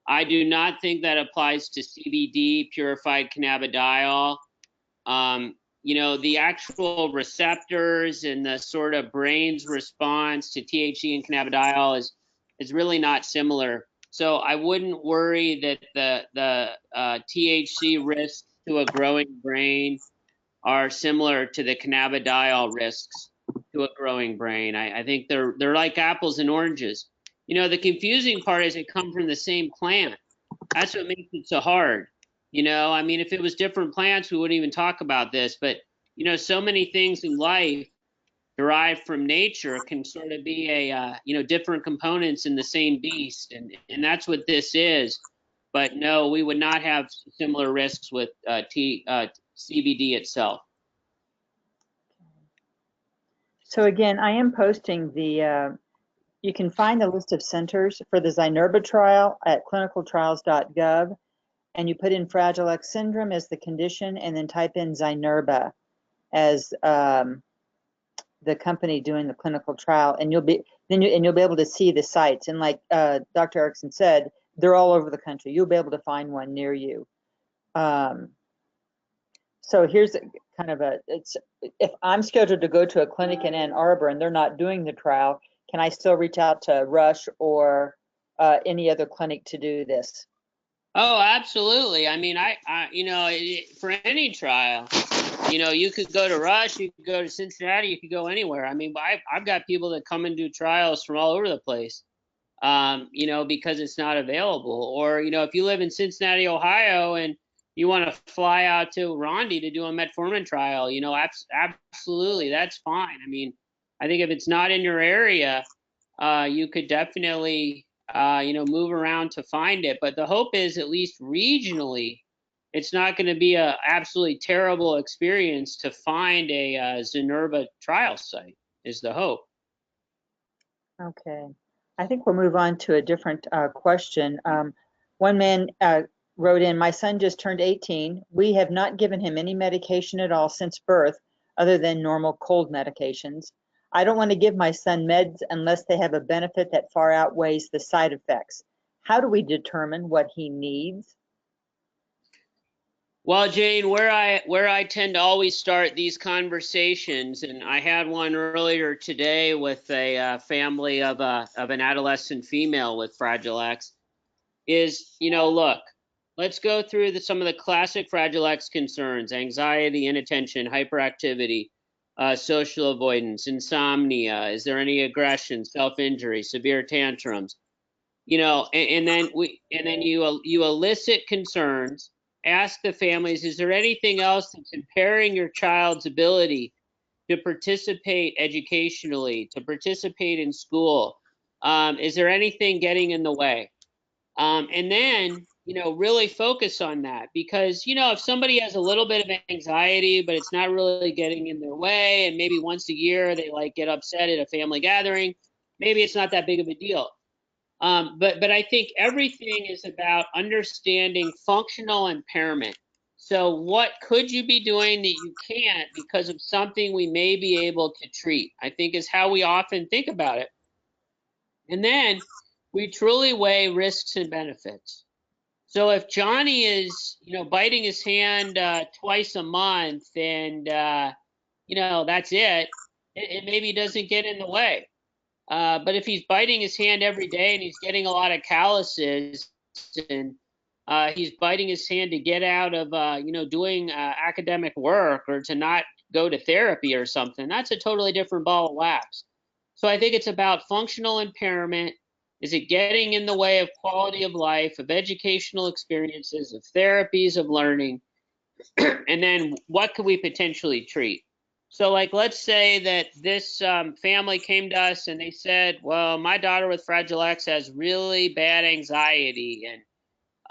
Speaker 2: I do not think that applies to CBD, purified cannabidiol. The actual receptors and the sort of brain's response to THC and cannabidiol is really not similar. So I wouldn't worry that the THC risks to a growing brain are similar to the cannabidiol risks to a growing brain. I think they're like apples and oranges. The confusing part is they come from the same plant. That's what makes it so hard. I mean, if it was different plants, we wouldn't even talk about this. But so many things in life derived from nature can sort of be different components in the same beast, and that's what this is. But no, we would not have similar risks with CBD itself.
Speaker 1: So again, I am posting you can find the list of centers for the Zynerba trial at clinicaltrials.gov, and you put in Fragile X syndrome as the condition, and then type in Zynerba as the company doing the clinical trial, and you'll be able to see the sites. And like Dr. Erickson said, they're all over the country. You'll be able to find one near you. So here's kind of if I'm scheduled to go to a clinic in Ann Arbor and they're not doing the trial, can I still reach out to Rush or any other clinic to do this?
Speaker 2: Oh, absolutely. I mean, for any trial, you could go to Rush, you could go to Cincinnati, you could go anywhere. I mean, I've got people that come and do trials from all over the place, because it's not available. Or, if you live in Cincinnati, Ohio, and you want to fly out to Rondi to do a Metformin trial, absolutely, that's fine. I mean, I think if it's not in your area, you could definitely, move around to find it. But the hope is, at least regionally, it's not going to be a absolutely terrible experience to find a Zynerba trial site, is the hope.
Speaker 1: Okay. I think we'll move on to a different question. One man wrote in, my son just turned 18. We have not given him any medication at all since birth other than normal cold medications. I don't want to give my son meds unless they have a benefit that far outweighs the side effects. How do we determine what he needs?
Speaker 2: Well, Jane, where I tend to always start these conversations, and I had one earlier today with a family of an adolescent female with Fragile X, is, look, let's go through some of the classic Fragile X concerns: anxiety, inattention, hyperactivity, social avoidance, insomnia. Is there any aggression, self-injury, severe tantrums? And then you elicit concerns. Ask the families, is there anything else that's impairing your child's ability to participate educationally, to participate in school? Is there anything getting in the way? And then, really focus on that, because, if somebody has a little bit of anxiety, but it's not really getting in their way, and maybe once a year they get upset at a family gathering, maybe it's not that big of a deal. But I think everything is about understanding functional impairment. So what could you be doing that you can't because of something we may be able to treat, I think, is how we often think about it. And then we truly weigh risks and benefits. So if Johnny is, biting his hand twice a month and, that's it maybe doesn't get in the way. But if he's biting his hand every day and he's getting a lot of calluses, and he's biting his hand to get out of, doing academic work, or to not go to therapy or something, that's a totally different ball of wax. So I think it's about functional impairment. Is it getting in the way of quality of life, of educational experiences, of therapies, of learning? And then what could we potentially treat? So, like, let's say that this family came to us and they said, well, my daughter with Fragile X has really bad anxiety.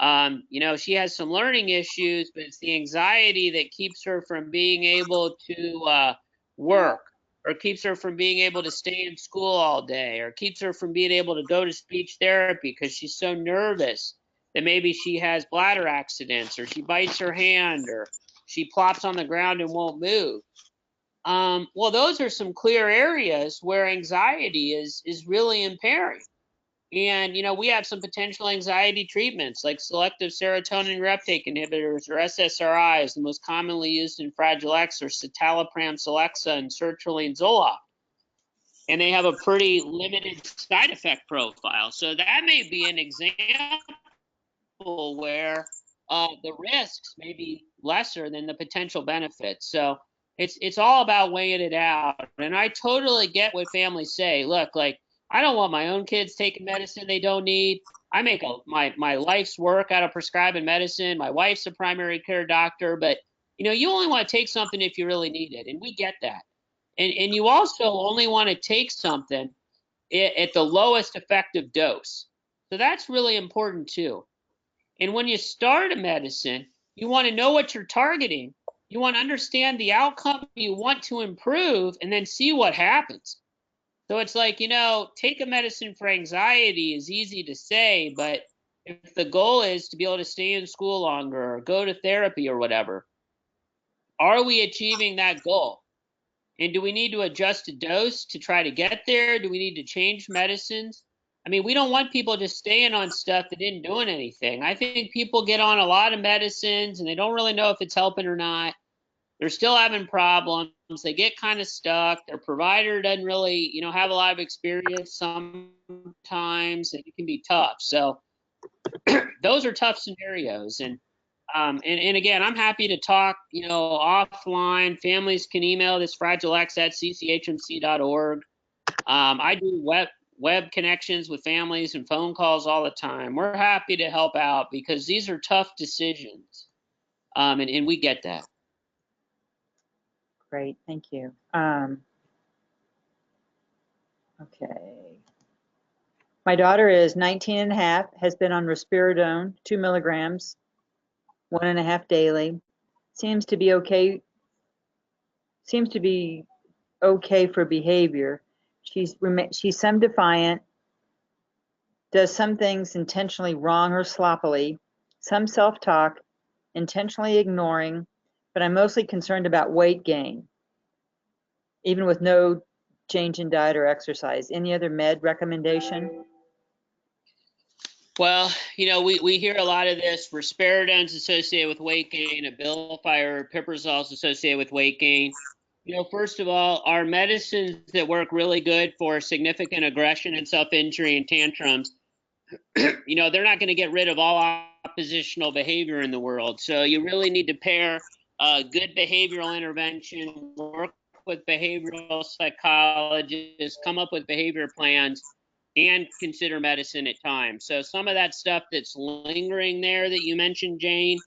Speaker 2: And she has some learning issues, but it's the anxiety that keeps her from being able to work, or keeps her from being able to stay in school all day, or keeps her from being able to go to speech therapy because she's so nervous that maybe she has bladder accidents, or she bites her hand, or she plops on the ground and won't move. Well, those are some clear areas where anxiety is really impairing. And, we have some potential anxiety treatments like selective serotonin reuptake inhibitors, or SSRIs. The most commonly used in Fragile X are citalopram, Celexa, and sertraline Zoloft. And they have a pretty limited side effect profile. So that may be an example where the risks may be lesser than the potential benefits. So it's all about weighing it out. And I totally get what families say. Look, like, I don't want my own kids taking medicine they don't need. I make my life's work out of prescribing medicine. My wife's a primary care doctor, but you only want to take something if you really need it, and we get that. And you also only want to take something at the lowest effective dose. So that's really important too. And when you start a medicine, you want to know what you're targeting. You want to understand the outcome you want to improve, and then see what happens. So it's like, take a medicine for anxiety is easy to say, but if the goal is to be able to stay in school longer or go to therapy or whatever, are we achieving that goal? And do we need to adjust a dose to try to get there? Do we need to change medicines? I mean, we don't want people just staying on stuff that isn't doing anything. I think people get on a lot of medicines and they don't really know if it's helping or not. They're still having problems. They get kind of stuck. Their provider doesn't really, have a lot of experience sometimes, and it can be tough. So those are tough scenarios. And again, I'm happy to talk, offline. Families can email this fragilex@cchmc.org. I do web connections with families and phone calls all the time. We're happy to help out because these are tough decisions, and we get that.
Speaker 1: Great, thank you. Okay. My daughter is 19 and a half, has been on risperidone, 2 milligrams, 1.5 daily. Seems to be okay for behavior. She's some defiant, does some things intentionally wrong or sloppily, some self-talk, intentionally ignoring, but I'm mostly concerned about weight gain, even with no change in diet or exercise. Any other med recommendation?
Speaker 2: Well, we hear a lot of this. Risperidone's associated with weight gain, Abilify or Piprazol's associated with weight gain. First of all, our medicines that work really good for significant aggression and self-injury and tantrums, they're not going to get rid of all oppositional behavior in the world. So you really need to pair good behavioral intervention, work with behavioral psychologists, come up with behavior plans, and consider medicine at times. So some of that stuff that's lingering there that you mentioned, Jane,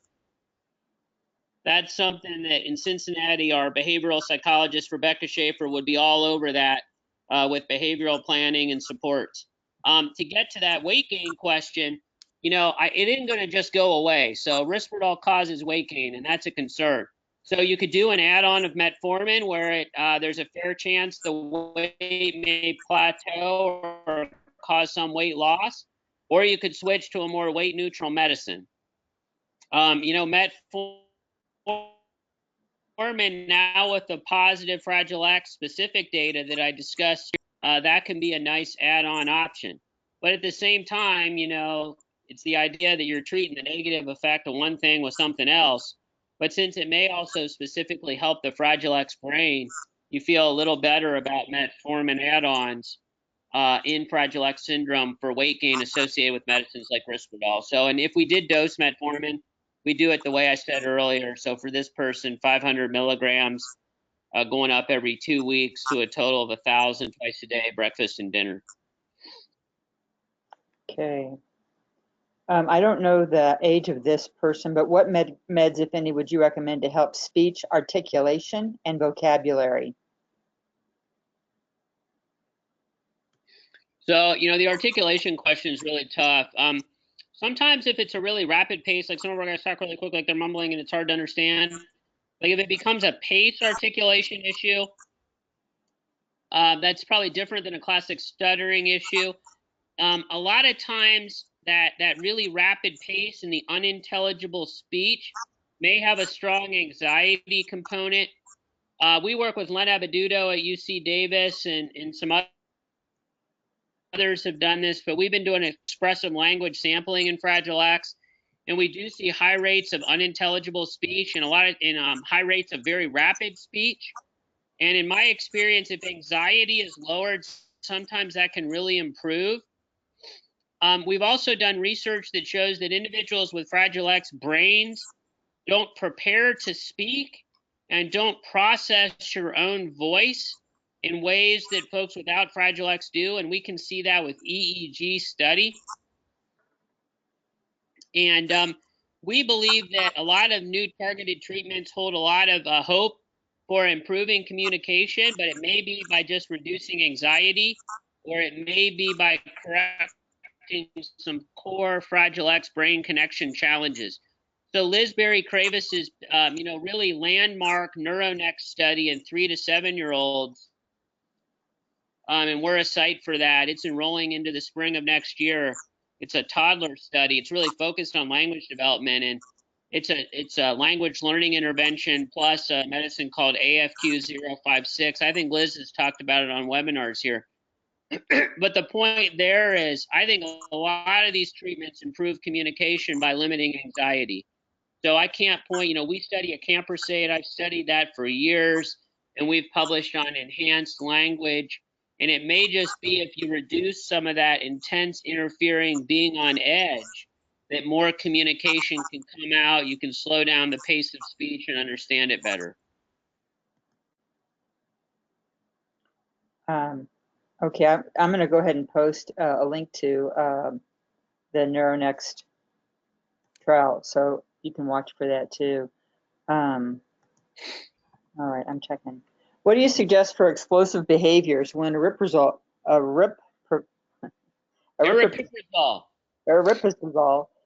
Speaker 2: that's something that in Cincinnati, our behavioral psychologist, Rebecca Schaefer, would be all over that with behavioral planning and supports. To get to that weight gain question, it isn't going to just go away. So Risperdal causes weight gain, and that's a concern. So you could do an add-on of Metformin where there's a fair chance the weight may plateau or cause some weight loss, or you could switch to a more weight-neutral medicine. Metformin now with the positive Fragile X specific data that I discussed, that can be a nice add-on option. But at the same time, it's the idea that you're treating the negative effect of one thing with something else. But since it may also specifically help the Fragile X brain, you feel a little better about Metformin add-ons in Fragile X syndrome for weight gain associated with medicines like Risperdal. So, and if we did dose Metformin, we do it the way I said earlier. So for this person, 500 milligrams going up every 2 weeks to a total of 1,000 twice a day, breakfast and dinner.
Speaker 1: Okay. I don't know the age of this person, but what meds, if any, would you recommend to help speech, articulation, and vocabulary?
Speaker 2: So, the articulation question is really tough. Sometimes if it's a really rapid pace, like some of our guys talk really quick, like they're mumbling and it's hard to understand, like if it becomes a pace articulation issue, that's probably different than a classic stuttering issue. A lot of times that really rapid pace and the unintelligible speech may have a strong anxiety component. We work with Len Abadudo at UC Davis and some others have done this, but we've been doing expressive language sampling in Fragile X, and we do see high rates of unintelligible speech and high rates of very rapid speech. And in my experience, if anxiety is lowered, sometimes that can really improve. We've also done research that shows that individuals with Fragile X brains don't prepare to speak and don't process your own voice in ways that folks without Fragile X do, and we can see that with EEG study. And we believe that a lot of new targeted treatments hold a lot of hope for improving communication, but it may be by just reducing anxiety, or it may be by correcting some core Fragile X brain connection challenges. So Liz Berry-Kravis's, really landmark NeuroNext study in 3 to 7-year-olds, and we're a site for that. It's enrolling into the spring of next year. It's a toddler study. It's really focused on language development, and it's a language learning intervention plus a medicine called AFQ056. I think Liz has talked about it on webinars here. But the point there is, I think a lot of these treatments improve communication by limiting anxiety. So I can't point, we study acamprosate. I've studied that for years, and we've published on enhanced language. And it may just be if you reduce some of that intense interfering, being on edge, that more communication can come out. You can slow down the pace of speech and understand it better.
Speaker 1: Okay, I'm going to go ahead and post a link to the NeuroNext trial, so you can watch for that too. All right, I'm checking. What do you suggest for explosive behaviors when aripiprazole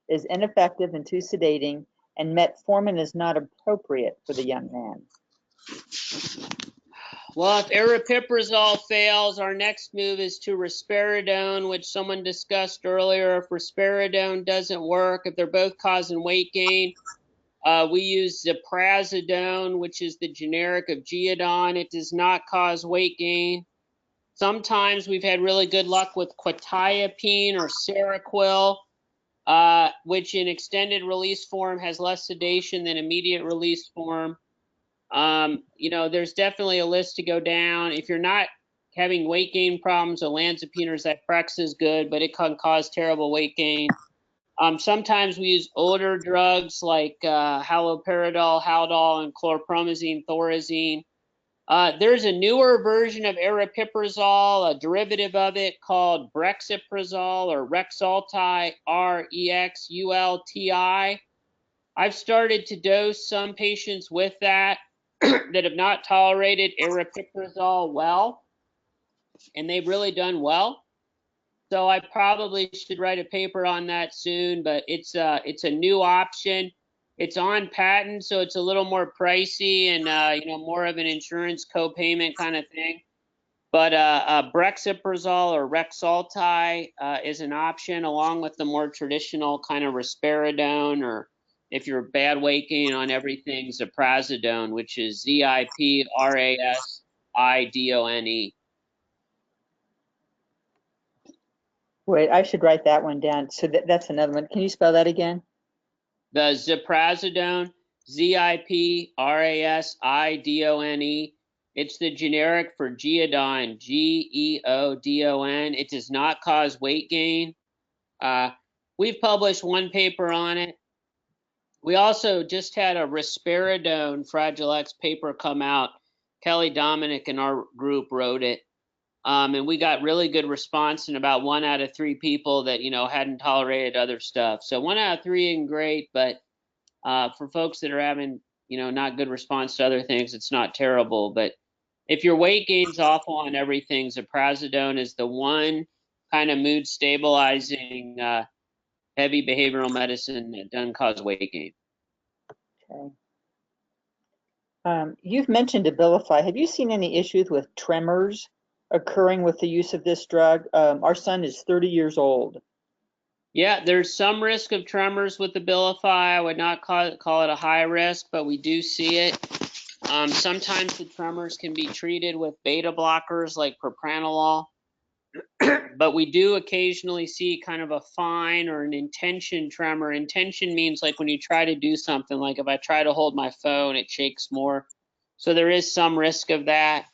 Speaker 1: is ineffective and too sedating, and metformin is not appropriate for the young man?
Speaker 2: Well, if aripiprazole fails, our next move is to risperidone, which someone discussed earlier. If risperidone doesn't work, if they're both causing weight gain, we use ziprasidone, which is the generic of Geodon. It does not cause weight gain. Sometimes we've had really good luck with quetiapine or Seroquel, which in extended release form has less sedation than immediate release form. There's definitely a list to go down. If you're not having weight gain problems, olanzapine or Zyprexa is good, but it can cause terrible weight gain. Sometimes we use older drugs like haloperidol, Haldol, and chlorpromazine, Thorazine. There's a newer version of aripiprazole, a derivative of it called brexiprazole or Rexulti, Rexulti. I've started to dose some patients with that that have not tolerated aripiprazole well, and they've really done well. So I probably should write a paper on that soon, but it's a new option. It's on patent, so it's a little more pricey and more of an insurance co-payment kind of thing. But brexiprazole or Rexulti is an option, along with the more traditional kind of risperidone, or if you're bad weight gain on everything, ziprasidone, which is Ziprasidone.
Speaker 1: Wait, I should write that one down. So that's another one. Can you spell that again?
Speaker 2: The ziprasidone, Ziprasidone. It's the generic for Geodon, Geodon. It does not cause weight gain. We've published one paper on it. We also just had a risperidone Fragile X paper come out Kelly Dominic in our group wrote it. And we got really good response in about 1 out of 3 people that, hadn't tolerated other stuff. So 1 out of 3 ain't great, but for folks that are having, not good response to other things, it's not terrible. But if your weight gain's awful on everything, ziprasidone is the one kind of mood stabilizing heavy behavioral medicine that doesn't cause weight gain.
Speaker 1: Okay. You've mentioned Abilify. Have you seen any issues with tremors occurring with the use of this drug? Our son is 30 years old.
Speaker 2: Yeah, there's some risk of tremors with Abilify. I would not call it a high risk, but we do see it. Sometimes the tremors can be treated with beta blockers like propranolol, but we do occasionally see kind of a fine or an intention tremor. Intention means like when you try to do something, like if I try to hold my phone, it shakes more. So there is some risk of that.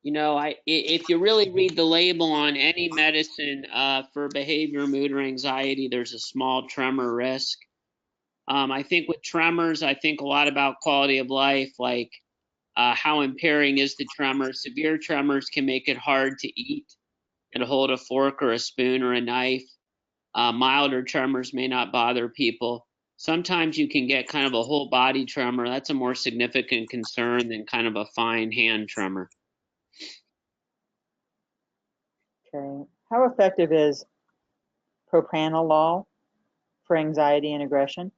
Speaker 2: If you really read the label on any medicine for behavior, mood, or anxiety, there's a small tremor risk. I think with tremors, I think a lot about quality of life, like how impairing is the tremor. Severe tremors can make it hard to eat and hold a fork or a spoon or a knife. Milder tremors may not bother people. Sometimes you can get kind of a whole body tremor. That's a more significant concern than kind of a fine hand tremor.
Speaker 1: Okay. How effective is propranolol for anxiety and aggression?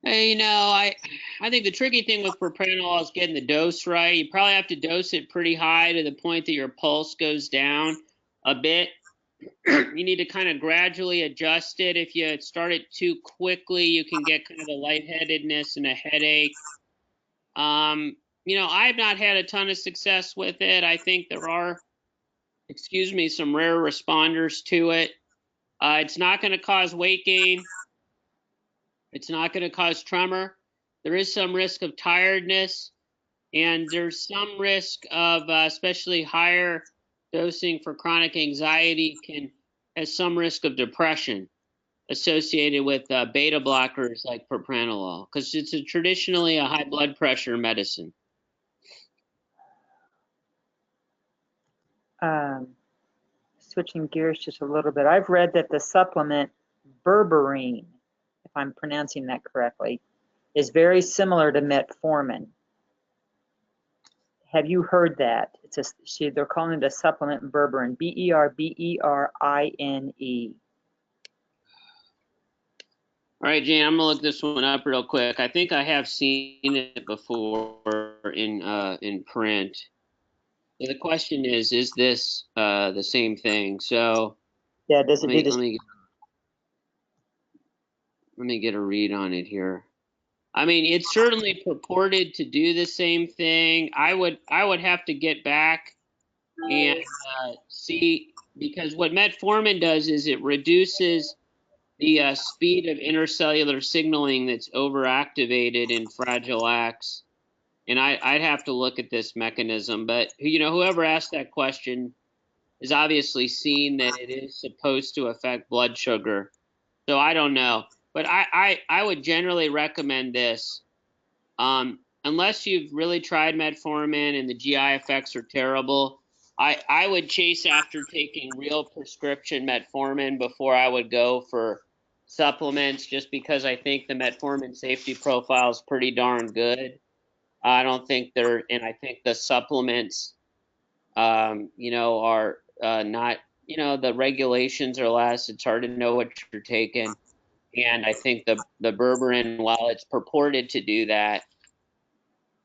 Speaker 2: Hey, I think the tricky thing with propranolol is getting the dose right. You probably have to dose it pretty high to the point that your pulse goes down a bit. You need to kind of gradually adjust it. If you start it too quickly, you can get kind of a lightheadedness and a headache. I've not had a ton of success with it. I think there are, some rare responders to it. It's not going to cause weight gain. It's not going to cause tremor. There is some risk of tiredness, and there's some risk of, especially higher dosing for chronic anxiety has some risk of depression associated with beta blockers like propranolol, because it's traditionally a high blood pressure medicine.
Speaker 1: Switching gears just a little bit, I've read that the supplement berberine, if I'm pronouncing that correctly, is very similar to metformin. Have you heard that? They're calling it a supplement berberine, berberine.
Speaker 2: All right, Jane, I'm gonna look this one up real quick. I think I have seen it before in print. So the question is this the same thing? So
Speaker 1: yeah, does it do this?
Speaker 2: Let me get a read on it here. I mean, it's certainly purported to do the same thing. I would have to get back and see, because what metformin does is it reduces the speed of intercellular signaling that's overactivated in Fragile X. And I'd have to look at this mechanism, but whoever asked that question is obviously seen that it is supposed to affect blood sugar. So I don't know, but I would generally recommend this. Unless you've really tried metformin and the GI effects are terrible, I would chase after taking real prescription metformin before I would go for supplements, just because I think the metformin safety profile is pretty darn good. I don't think and I think the supplements, are not, the regulations are less. It's hard to know what you're taking. And I think the berberine, while it's purported to do that,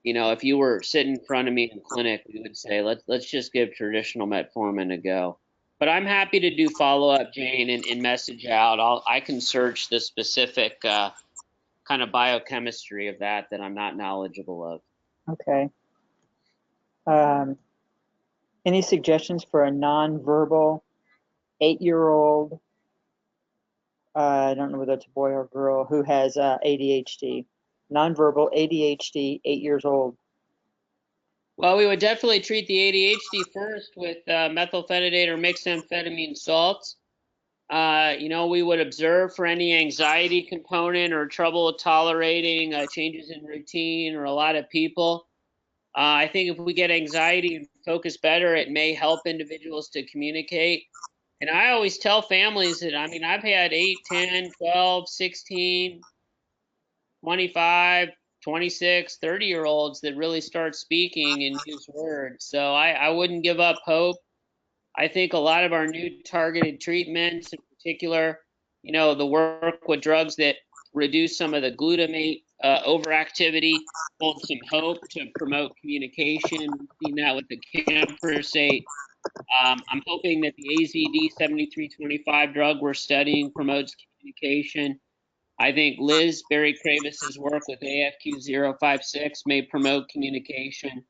Speaker 2: if you were sitting in front of me in clinic, we would say, let's just give traditional metformin a go. But I'm happy to do follow-up, Jane, and message out. I can search the specific kind of biochemistry of that I'm not knowledgeable of.
Speaker 1: Okay. Any suggestions for a nonverbal 8-year-old? I don't know whether it's a boy or girl who has ADHD. Nonverbal ADHD, 8 years old.
Speaker 2: Well, we would definitely treat the ADHD first with methylphenidate or mixed amphetamine salts. We would observe for any anxiety component or trouble tolerating changes in routine or a lot of people. I think if we get anxiety and focus better, it may help individuals to communicate. And I always tell families that, I mean, I've had 8, 10, 12, 16, 25, 26, 30-year-olds that really start speaking and use words. So I wouldn't give up hope. I think a lot of our new targeted treatments, in particular, the work with drugs that reduce some of the glutamate overactivity, hold some hope to promote communication. We've seen that with the camprosate. I'm hoping that the AZD 7325 drug we're studying promotes communication. I think Liz Berry Kravis's work with AFQ056 may promote communication.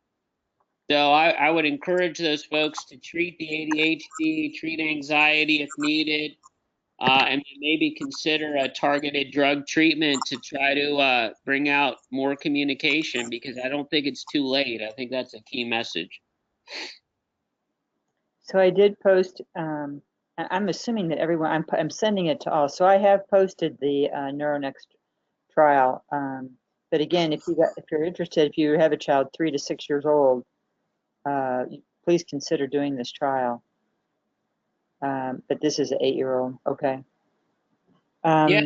Speaker 2: So I would encourage those folks to treat the ADHD, treat anxiety if needed, and maybe consider a targeted drug treatment to try to bring out more communication, because I don't think it's too late. I think that's a key message.
Speaker 1: So I did post, I'm assuming that everyone, I'm sending it to all. So I have posted the NeuroNext trial. But again, if you're interested, if you have a child 3 to 6 years old, please consider doing this trial. But this is an 8-year-old. Okay.
Speaker 2: Yeah,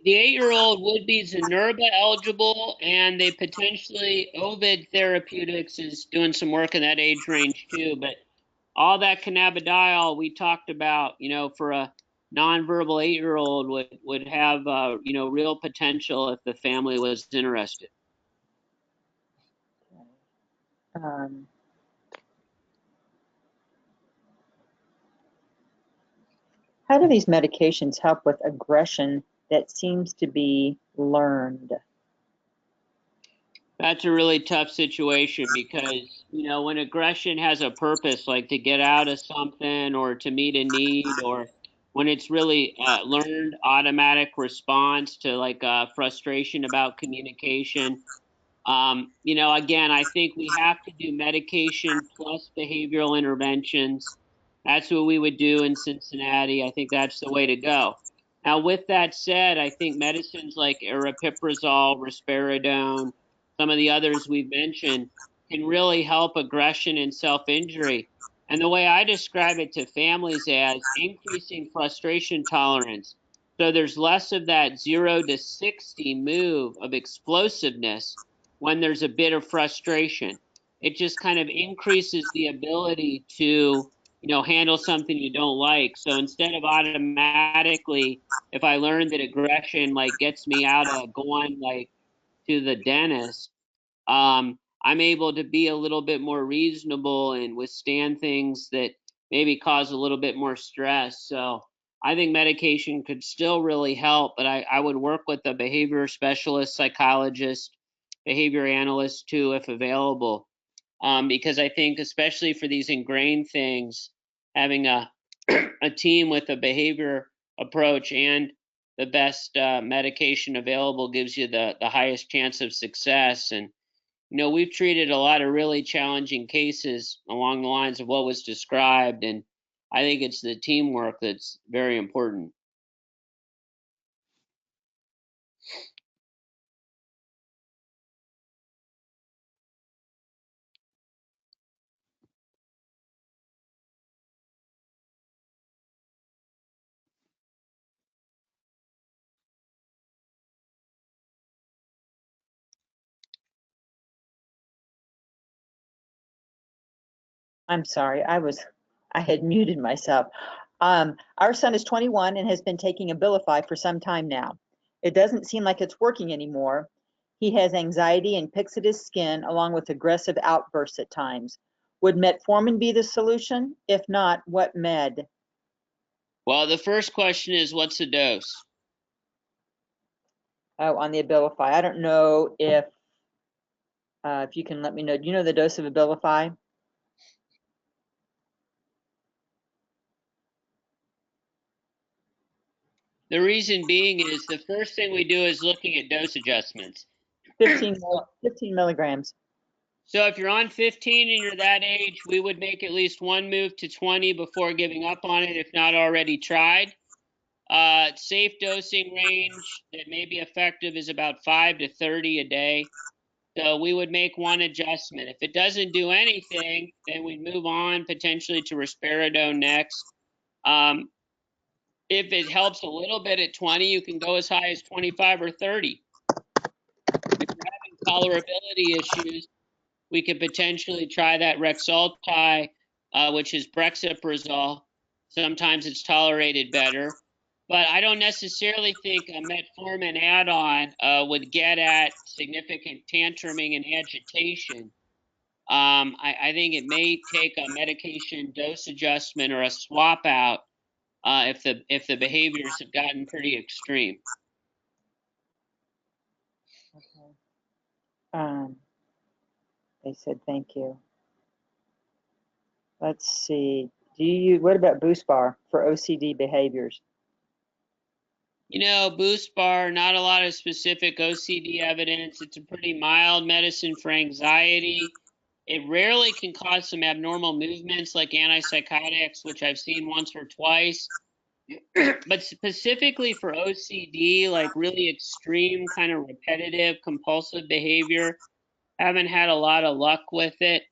Speaker 2: the 8-year-old would be Zynerba eligible, and they potentially, Ovid Therapeutics is doing some work in that age range too. But all that cannabidiol we talked about, for a nonverbal 8-year-old would have, real potential if the family was interested.
Speaker 1: How do these medications help with aggression that seems to be learned?
Speaker 2: That's a really tough situation because, when aggression has a purpose, like to get out of something or to meet a need, or when it's really learned automatic response to like frustration about communication. Again, I think we have to do medication plus behavioral interventions. That's what we would do in Cincinnati. I think that's the way to go. Now, with that said, I think medicines like aripiprazole, risperidone, some of the others we've mentioned can really help aggression and self-injury. And the way I describe it to families as increasing frustration tolerance. So there's less of that 0 to 60 move of explosiveness when there's a bit of frustration. It just kind of increases the ability to, handle something you don't like. So instead of automatically, if I learn that aggression like gets me out of going like to the dentist, I'm able to be a little bit more reasonable and withstand things that maybe cause a little bit more stress. So I think medication could still really help, but I would work with a behavior specialist, psychologist, behavior analyst too, if available. Because I think especially for these ingrained things, having a a team with a behavior approach and the best medication available gives you the highest chance of success. And we've treated a lot of really challenging cases along the lines of what was described, and I think it's the teamwork that's very important.
Speaker 1: I'm sorry, I had muted myself. Our son is 21 and has been taking Abilify for some time now. It doesn't seem like it's working anymore. He has anxiety and picks at his skin along with aggressive outbursts at times. Would metformin be the solution? If not, what med?
Speaker 2: Well, the first question is, what's the dose?
Speaker 1: Oh, on the Abilify. I don't know if you can let me know. Do you know the dose of Abilify?
Speaker 2: The reason being is the first thing we do is looking at dose adjustments.
Speaker 1: 15 milligrams.
Speaker 2: So if you're on 15 and you're that age, we would make at least one move to 20 before giving up on it, if not already tried. Safe dosing range that may be effective is about 5 to 30 a day. So we would make one adjustment. If it doesn't do anything, then we'd move on potentially to risperidone next. If it helps a little bit at 20, you can go as high as 25 or 30. If you're having tolerability issues, we could potentially try that Rexulti, which is brexpiprazole. Sometimes it's tolerated better. But I don't necessarily think a metformin add-on would get at significant tantruming and agitation. I think it may take a medication dose adjustment or a swap out if the behaviors have gotten pretty extreme.
Speaker 1: Okay. They said thank you. Let's see. What about Boost Bar for OCD behaviors?
Speaker 2: You know, Boost Bar, not a lot of specific OCD evidence. It's a pretty mild medicine for anxiety. It rarely can cause some abnormal movements like antipsychotics, which I've seen once or twice. But specifically for OCD, like really extreme kind of repetitive compulsive behavior, haven't had a lot of luck with it.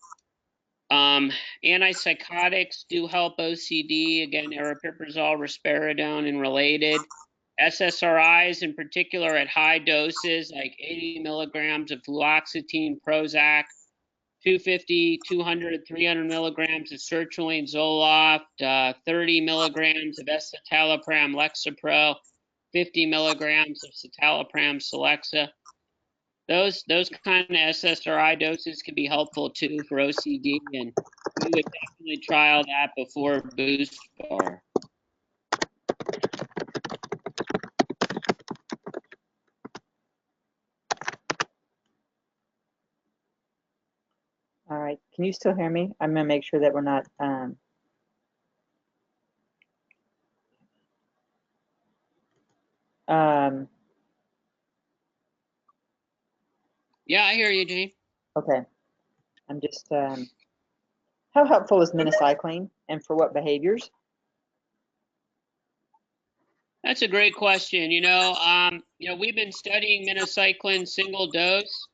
Speaker 2: Antipsychotics do help OCD, again, aripiprazole, risperidone, and related. SSRIs in particular at high doses, like 80 milligrams of fluoxetine, Prozac, 250, 200, 300 milligrams of sertraline, Zoloft, 30 milligrams of escitalopram, Lexapro, 50 milligrams of citalopram, Celexa. Those kind of SSRI doses can be helpful too for OCD, and we would definitely trial that before Boost Bar.
Speaker 1: All right. Can you still hear me? I'm going to make sure that we're not.
Speaker 2: Yeah, I hear you, Jane.
Speaker 1: Okay. I'm just. How helpful is minocycline, and for what behaviors?
Speaker 2: That's a great question. We've been studying minocycline single dose,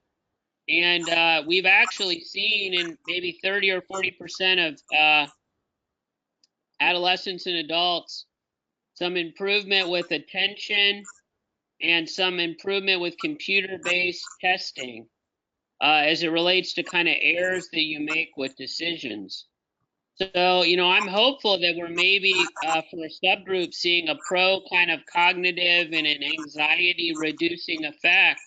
Speaker 2: and we've actually seen in maybe 30 or 40% of adolescents and adults some improvement with attention and some improvement with computer-based testing as it relates to kind of errors that you make with decisions. So, I'm hopeful that we're maybe for a subgroup seeing a pro kind of cognitive and an anxiety reducing effect.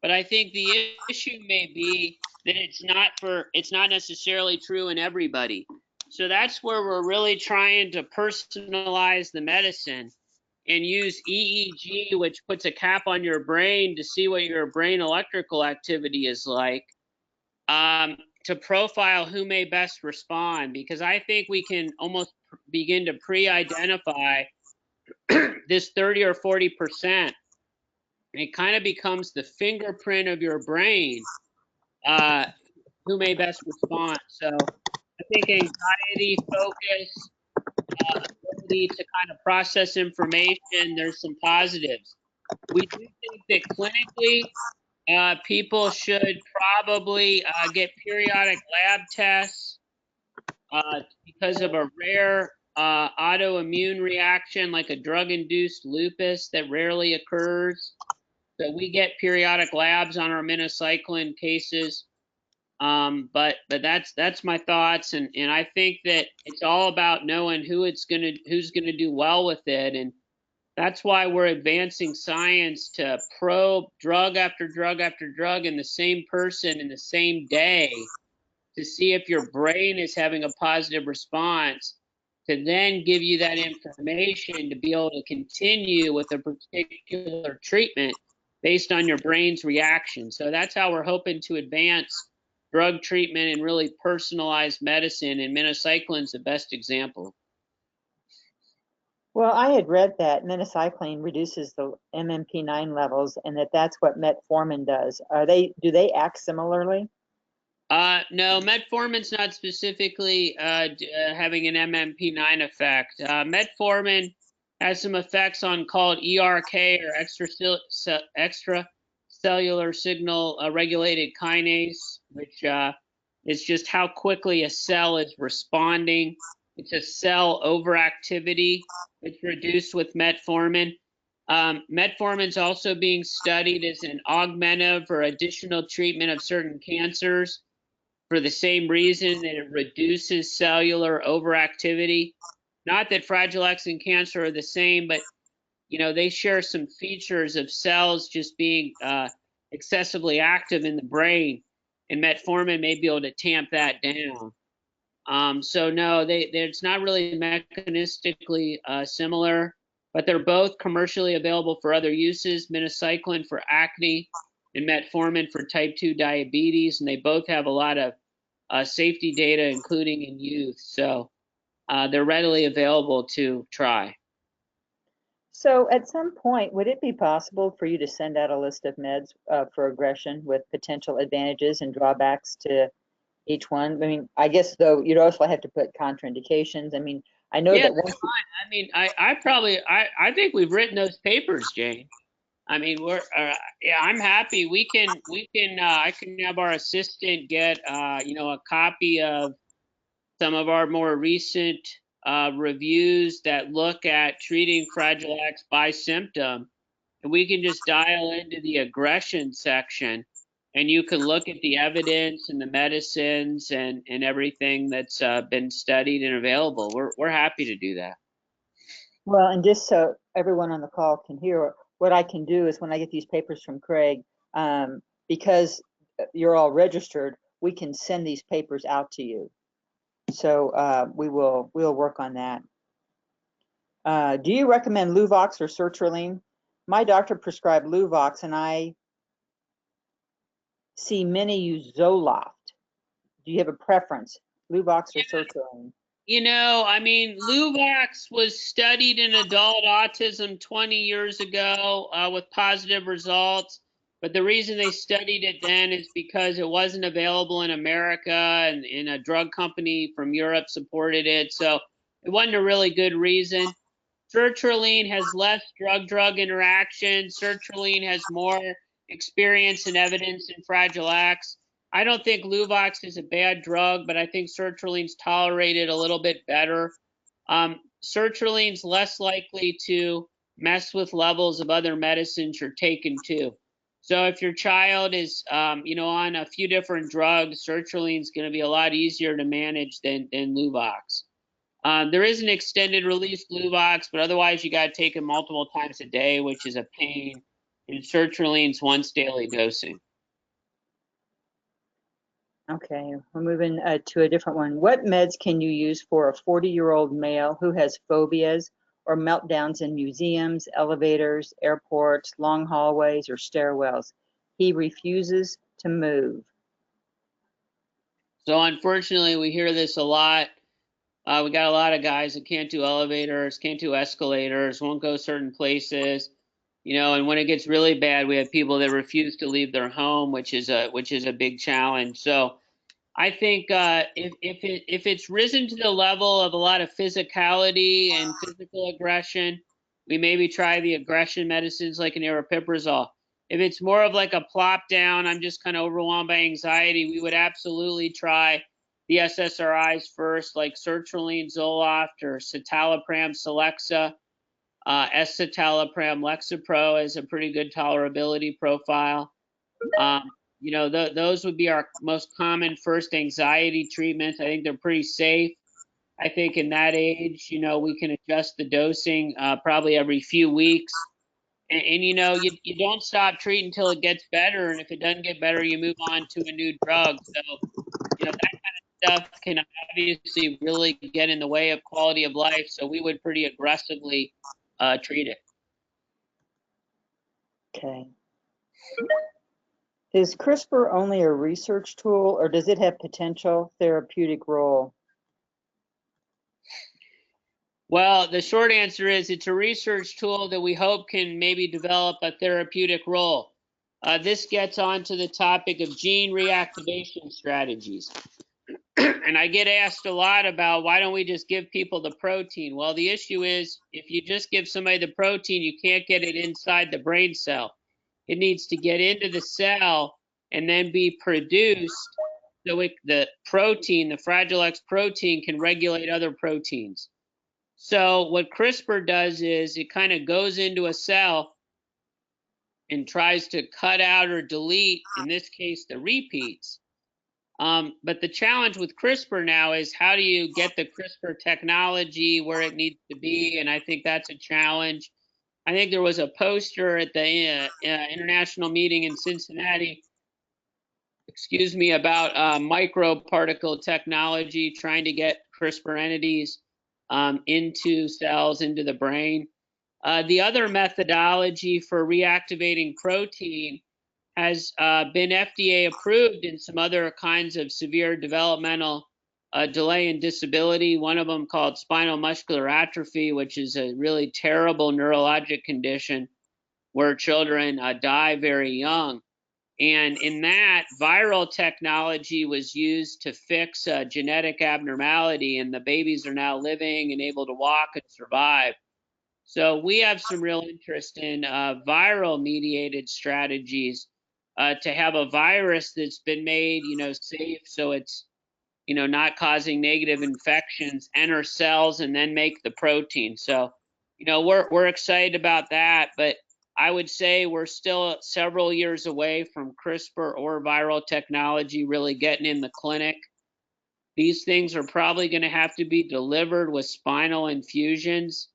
Speaker 2: But I think the issue may be that it's not necessarily true in everybody. So that's where we're really trying to personalize the medicine and use EEG, which puts a cap on your brain to see what your brain electrical activity is like. To profile who may best respond, because I think we can almost begin to pre-identify this 30 or 40%. It kind of becomes the fingerprint of your brain, who may best respond. So I think anxiety, focus, ability to kind of process information, there's some positives. We do think that clinically, people should probably get periodic lab tests because of a rare autoimmune reaction like a drug-induced lupus that rarely occurs. So we get periodic labs on our minocycline cases. But that's my thoughts, and I think that it's all about knowing who's gonna do well with it, and that's why we're advancing science to probe drug after drug after drug in the same person in the same day to see if your brain is having a positive response, to then give you that information to be able to continue with a particular treatment based on your brain's reaction. So that's how we're hoping to advance drug treatment and really personalized medicine, and minocycline's the best example.
Speaker 1: Well, I had read that minocycline reduces the MMP9 levels, and that's what metformin does. Do they act similarly?
Speaker 2: No, metformin's not specifically having an MMP9 effect. Metformin has some effects on called ERK, or extracellular signal regulated kinase, which is just how quickly a cell is responding. It's a cell overactivity. It's reduced with metformin. Metformin is also being studied as an augmentative or additional treatment of certain cancers for the same reason, that it reduces cellular overactivity. Not that Fragile X and cancer are the same, but they share some features of cells just being excessively active in the brain, and metformin may be able to tamp that down. So no, it's not really mechanistically similar, but they're both commercially available for other uses: minocycline for acne and metformin for type 2 diabetes, and they both have a lot of safety data, including in youth. So they're readily available to try.
Speaker 1: So at some point, would it be possible for you to send out a list of meds for aggression with potential advantages and drawbacks to each one? I mean, I guess though you'd also have to put contraindications. I mean, I know
Speaker 2: Yeah,
Speaker 1: that
Speaker 2: that's
Speaker 1: once.
Speaker 2: fine. I mean, I think we've written those papers, Jane. I mean, yeah, I'm happy. I can have our assistant get a copy of some of our more recent reviews that look at treating Fragile X by symptom, and we can just dial into the aggression section, and you can look at the evidence and the medicines and everything that's been studied and available. We're happy to do that.
Speaker 1: Well, and just so everyone on the call can hear, what I can do is when I get these papers from Craig, because you're all registered, we can send these papers out to you. So we'll work on that. Do you recommend Luvox or sertraline? My doctor prescribed Luvox, and I see many use Zoloft. Do you have a preference, Luvox or sertraline?
Speaker 2: I mean, Luvox was studied in adult autism 20 years ago with positive results. But the reason they studied it then is because it wasn't available in America, and a drug company from Europe supported it. So it wasn't a really good reason. Sertraline has less drug-drug interaction. Sertraline has more experience and evidence in Fragile X. I don't think Luvox is a bad drug, but I think sertraline's tolerated a little bit better. Sertraline's less likely to mess with levels of other medicines you're taking too. So if your child is, on a few different drugs, sertraline's going to be a lot easier to manage than Luvox. There is an extended release Luvox, but otherwise you got to take it multiple times a day, which is a pain. And sertraline's once daily dosing.
Speaker 1: Okay, we're moving to a different one. What meds can you use for a 40-year-old male who has phobias or meltdowns in museums, elevators, airports, long hallways, or stairwells? He refuses to move.
Speaker 2: So unfortunately, we hear this a lot. We got a lot of guys that can't do elevators, can't do escalators, won't go certain places, and when it gets really bad, we have people that refuse to leave their home, which is a big challenge. So I think if it's risen to the level of a lot of physicality and physical aggression, we maybe try the aggression medicines like an aripiprazole. If it's more of like a plop down, I'm just kind of overwhelmed by anxiety, we would absolutely try the SSRIs first, like sertraline, Zoloft, or citalopram, Celexa. Escitalopram, Lexapro is a pretty good tolerability profile. Those would be our most common first anxiety treatments. I think they're pretty safe. I think in that age, we can adjust the dosing probably every few weeks. And you don't stop treating until it gets better. And if it doesn't get better, you move on to a new drug. So, that kind of stuff can obviously really get in the way of quality of life. So we would pretty aggressively treat it.
Speaker 1: Okay. Is CRISPR only a research tool, or does it have potential therapeutic role?
Speaker 2: Well, the short answer is it's a research tool that we hope can maybe develop a therapeutic role. This gets on to the topic of gene reactivation strategies. And I get asked a lot about why don't we just give people the protein? Well, the issue is if you just give somebody the protein, you can't get it inside the brain cell. It needs to get into the cell and then be produced so the protein, the Fragile X protein, can regulate other proteins. So what CRISPR does is it kind of goes into a cell and tries to cut out or delete, in this case, the repeats. But the challenge with CRISPR now is how do you get the CRISPR technology where it needs to be? And I think that's a challenge. I think there was a poster at the international meeting in Cincinnati, excuse me, about microparticle technology, trying to get CRISPR entities into cells, into the brain. The other methodology for reactivating protein has been FDA approved in some other kinds of severe developmental delay and disability. One of them called spinal muscular atrophy, which is a really terrible neurologic condition where children die very young. And in that, viral technology was used to fix a genetic abnormality, and the babies are now living and able to walk and survive. So we have some real interest in viral mediated strategies to have a virus that's been made, safe, so it's, not causing negative infections, enter cells and then make the protein. So, we're excited about that, but I would say we're still several years away from CRISPR or viral technology really getting in the clinic. These things are probably going to have to be delivered with spinal infusions,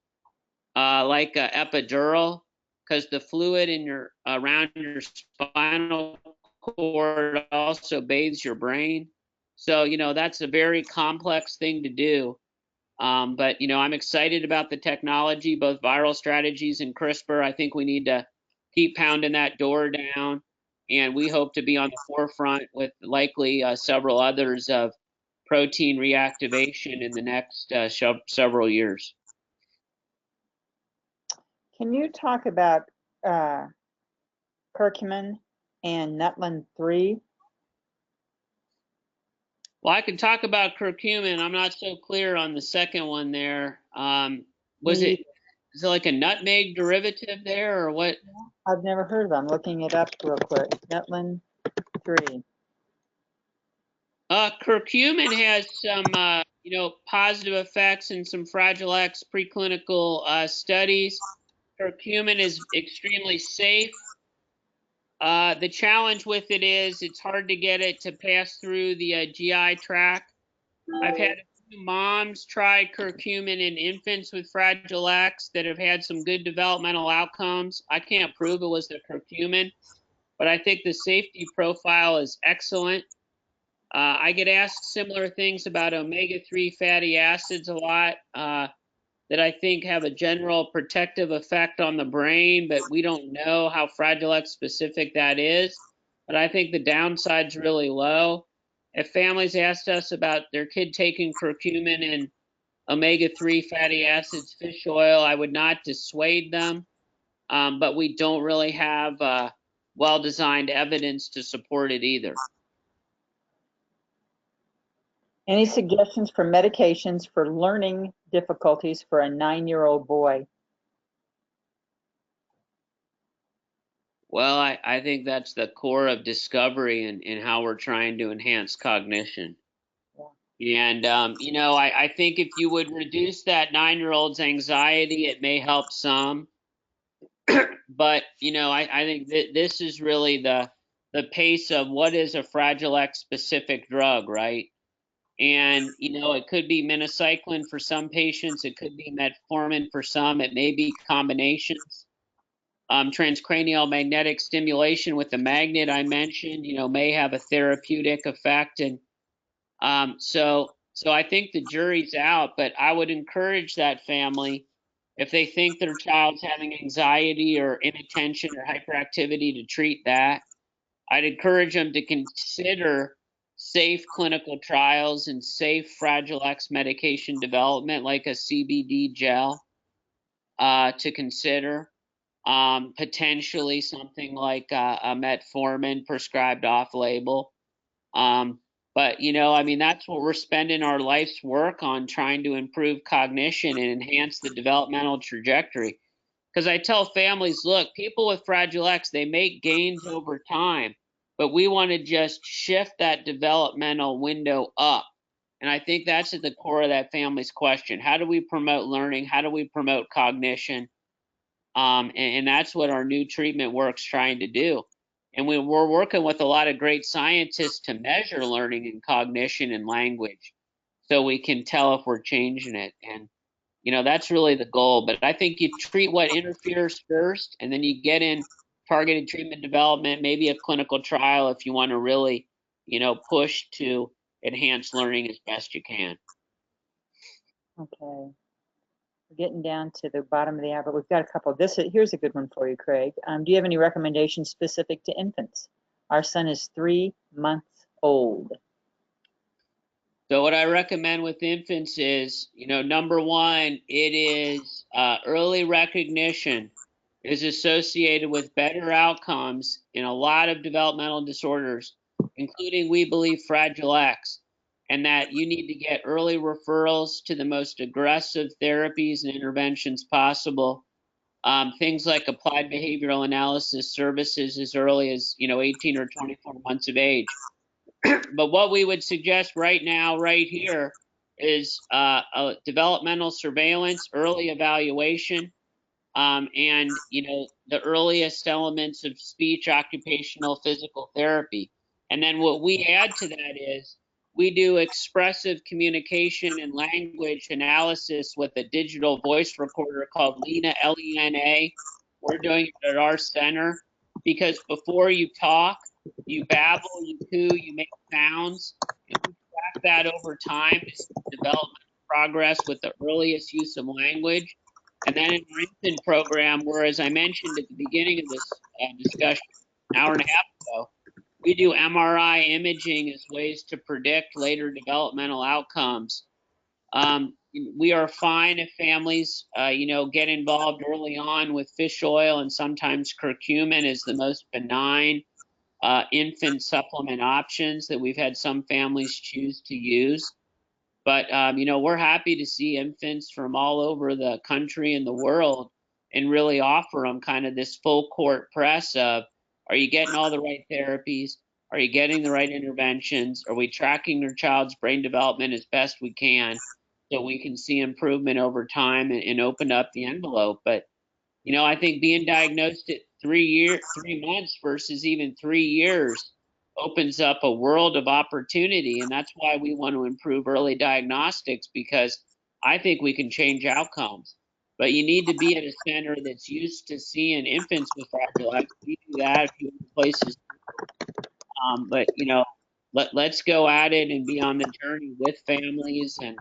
Speaker 2: like epidural, because the fluid in around your spinal cord also bathes your brain. So that's a very complex thing to do. But I'm excited about the technology, both viral strategies and CRISPR. I think we need to keep pounding that door down, and we hope to be on the forefront with likely several others of protein reactivation in the next several years.
Speaker 1: Can you talk about curcumin and Nutlin 3?
Speaker 2: Well, I can talk about curcumin. I'm not so clear on the second one there. Is it like a nutmeg derivative there or what?
Speaker 1: I've never heard of it. I'm looking it up real quick. Nutlin 3.
Speaker 2: Curcumin has some, positive effects in some Fragile X preclinical studies. Curcumin is extremely safe. The challenge with it is it's hard to get it to pass through the GI tract. I've had a few moms try curcumin in infants with Fragile X that have had some good developmental outcomes. I can't prove it was the curcumin, but I think the safety profile is excellent. I get asked similar things about omega-3 fatty acids a lot that I think have a general protective effect on the brain, but we don't know how Fragile X specific that is. But I think the downside's really low. If families asked us about their kid taking curcumin and omega-3 fatty acids, fish oil, I would not dissuade them, but we don't really have well-designed evidence to support it either.
Speaker 1: Any suggestions for medications for learning difficulties for a 9-year-old boy?
Speaker 2: Well, I think that's the core of discovery and how we're trying to enhance cognition. Yeah. And, I think if you would reduce that 9-year-old's anxiety, it may help some. But, I think that this is really the pace of what is a Fragile X specific drug, right? And, it could be minocycline for some patients. It could be metformin for some. It may be combinations. Transcranial magnetic stimulation with the magnet I mentioned, may have a therapeutic effect. And so I think the jury's out, but I would encourage that family, if they think their child's having anxiety or inattention or hyperactivity, to treat that. I'd encourage them to consider safe clinical trials and safe Fragile X medication development, like a CBD gel, to consider. Potentially something like a metformin prescribed off-label. But, I mean, that's what we're spending our life's work on, trying to improve cognition and enhance the developmental trajectory. Because I tell families, look, people with Fragile X, they make gains over time, but we want to just shift that developmental window up. And I think that's at the core of that family's question. How do we promote learning? How do we promote cognition? And that's what our new treatment work's trying to do. And we're working with a lot of great scientists to measure learning and cognition and language so we can tell if we're changing it. And, that's really the goal. But I think you treat what interferes first, and then you get in targeted treatment development, maybe a clinical trial if you want to really, push to enhance learning as best you can.
Speaker 1: Okay. We're getting down to the bottom of the hour, but we've got a couple. Here's a good one for you, Craig. Do you have any recommendations specific to infants? Our son is 3 months old.
Speaker 2: So what I recommend with infants is, number one, it is early recognition is associated with better outcomes in a lot of developmental disorders, including, we believe, Fragile X, and that you need to get early referrals to the most aggressive therapies and interventions possible. Things like applied behavioral analysis services as early as, 18 or 24 months of age. But what we would suggest right now, right here, is a developmental surveillance, early evaluation, and the earliest elements of speech, occupational, physical therapy. And then what we add to that is we do expressive communication and language analysis with a digital voice recorder called Lena, Lena. We're doing it at our center because before you talk, you babble, you coo, you make sounds, and we track that over time to develop progress with the earliest use of language. And then in our infant program, where, as I mentioned at the beginning of this discussion, an hour and a half ago, we do MRI imaging as ways to predict later developmental outcomes. We are fine if families, get involved early on with fish oil, and sometimes curcumin is the most benign infant supplement options that we've had some families choose to use. But, we're happy to see infants from all over the country and the world and really offer them kind of this full court press of, are you getting all the right therapies? Are you getting the right interventions? Are we tracking your child's brain development as best we can so we can see improvement over time and open up the envelope? But, I think being diagnosed at 3 months versus even 3 years opens up a world of opportunity. And that's why we want to improve early diagnostics, because I think we can change outcomes. But you need to be at a center that's used to seeing infants with Fragile X. We do that a few places. But, let's go at it and be on the journey with families. And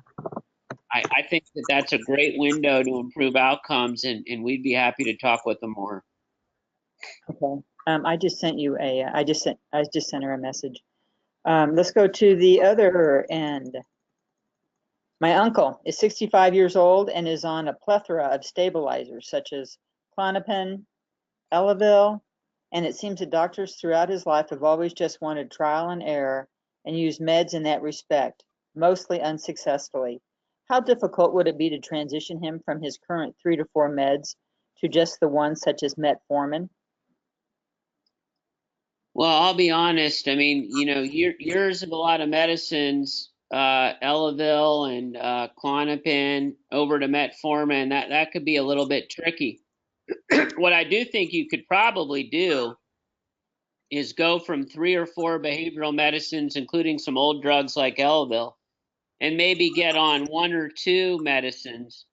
Speaker 2: I think that that's a great window to improve outcomes, and we'd be happy to talk with them more.
Speaker 1: Okay. I just sent you I just sent her a message. Let's go to the other end. My uncle is 65 years old and is on a plethora of stabilizers such as Klonopin, Elavil, and it seems that doctors throughout his life have always just wanted trial and error and used meds in that respect, mostly unsuccessfully. How difficult would it be to transition him from his current 3 to 4 meds to just the ones such as Metformin?
Speaker 2: Well, I'll be honest. I mean, years of a lot of medicines, Elavil and Klonopin over to Metformin, that could be a little bit tricky. What I do think you could probably do is go from 3 or 4 behavioral medicines, including some old drugs like Elavil, and maybe get on 1 or 2 medicines.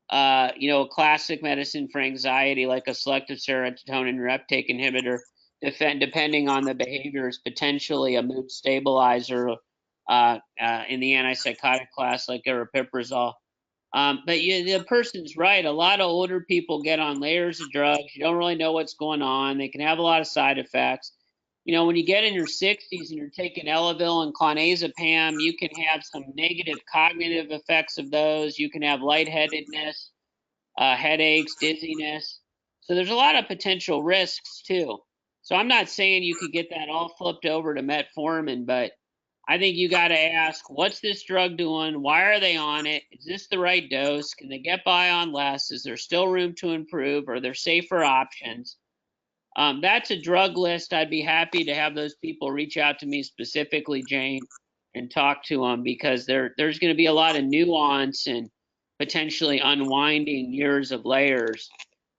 Speaker 2: A classic medicine for anxiety, like a selective serotonin reuptake inhibitor, depending on the behaviors, potentially a mood stabilizer in the antipsychotic class, like aripiprazole. But the person's right. A lot of older people get on layers of drugs. You don't really know what's going on. They can have a lot of side effects. When you get in your 60s and you're taking Elavil and clonazepam, you can have some negative cognitive effects of those. You can have lightheadedness, headaches, dizziness. So there's a lot of potential risks too. So I'm not saying you could get that all flipped over to metformin, but I think you got to ask, what's this drug doing? Why are they on it? Is this the right dose? Can they get by on less? Is there still room to improve? Are there safer options? That's a drug list. I'd be happy to have those people reach out to me specifically, Jane, and talk to them, because there's going to be a lot of nuance and potentially unwinding years of layers.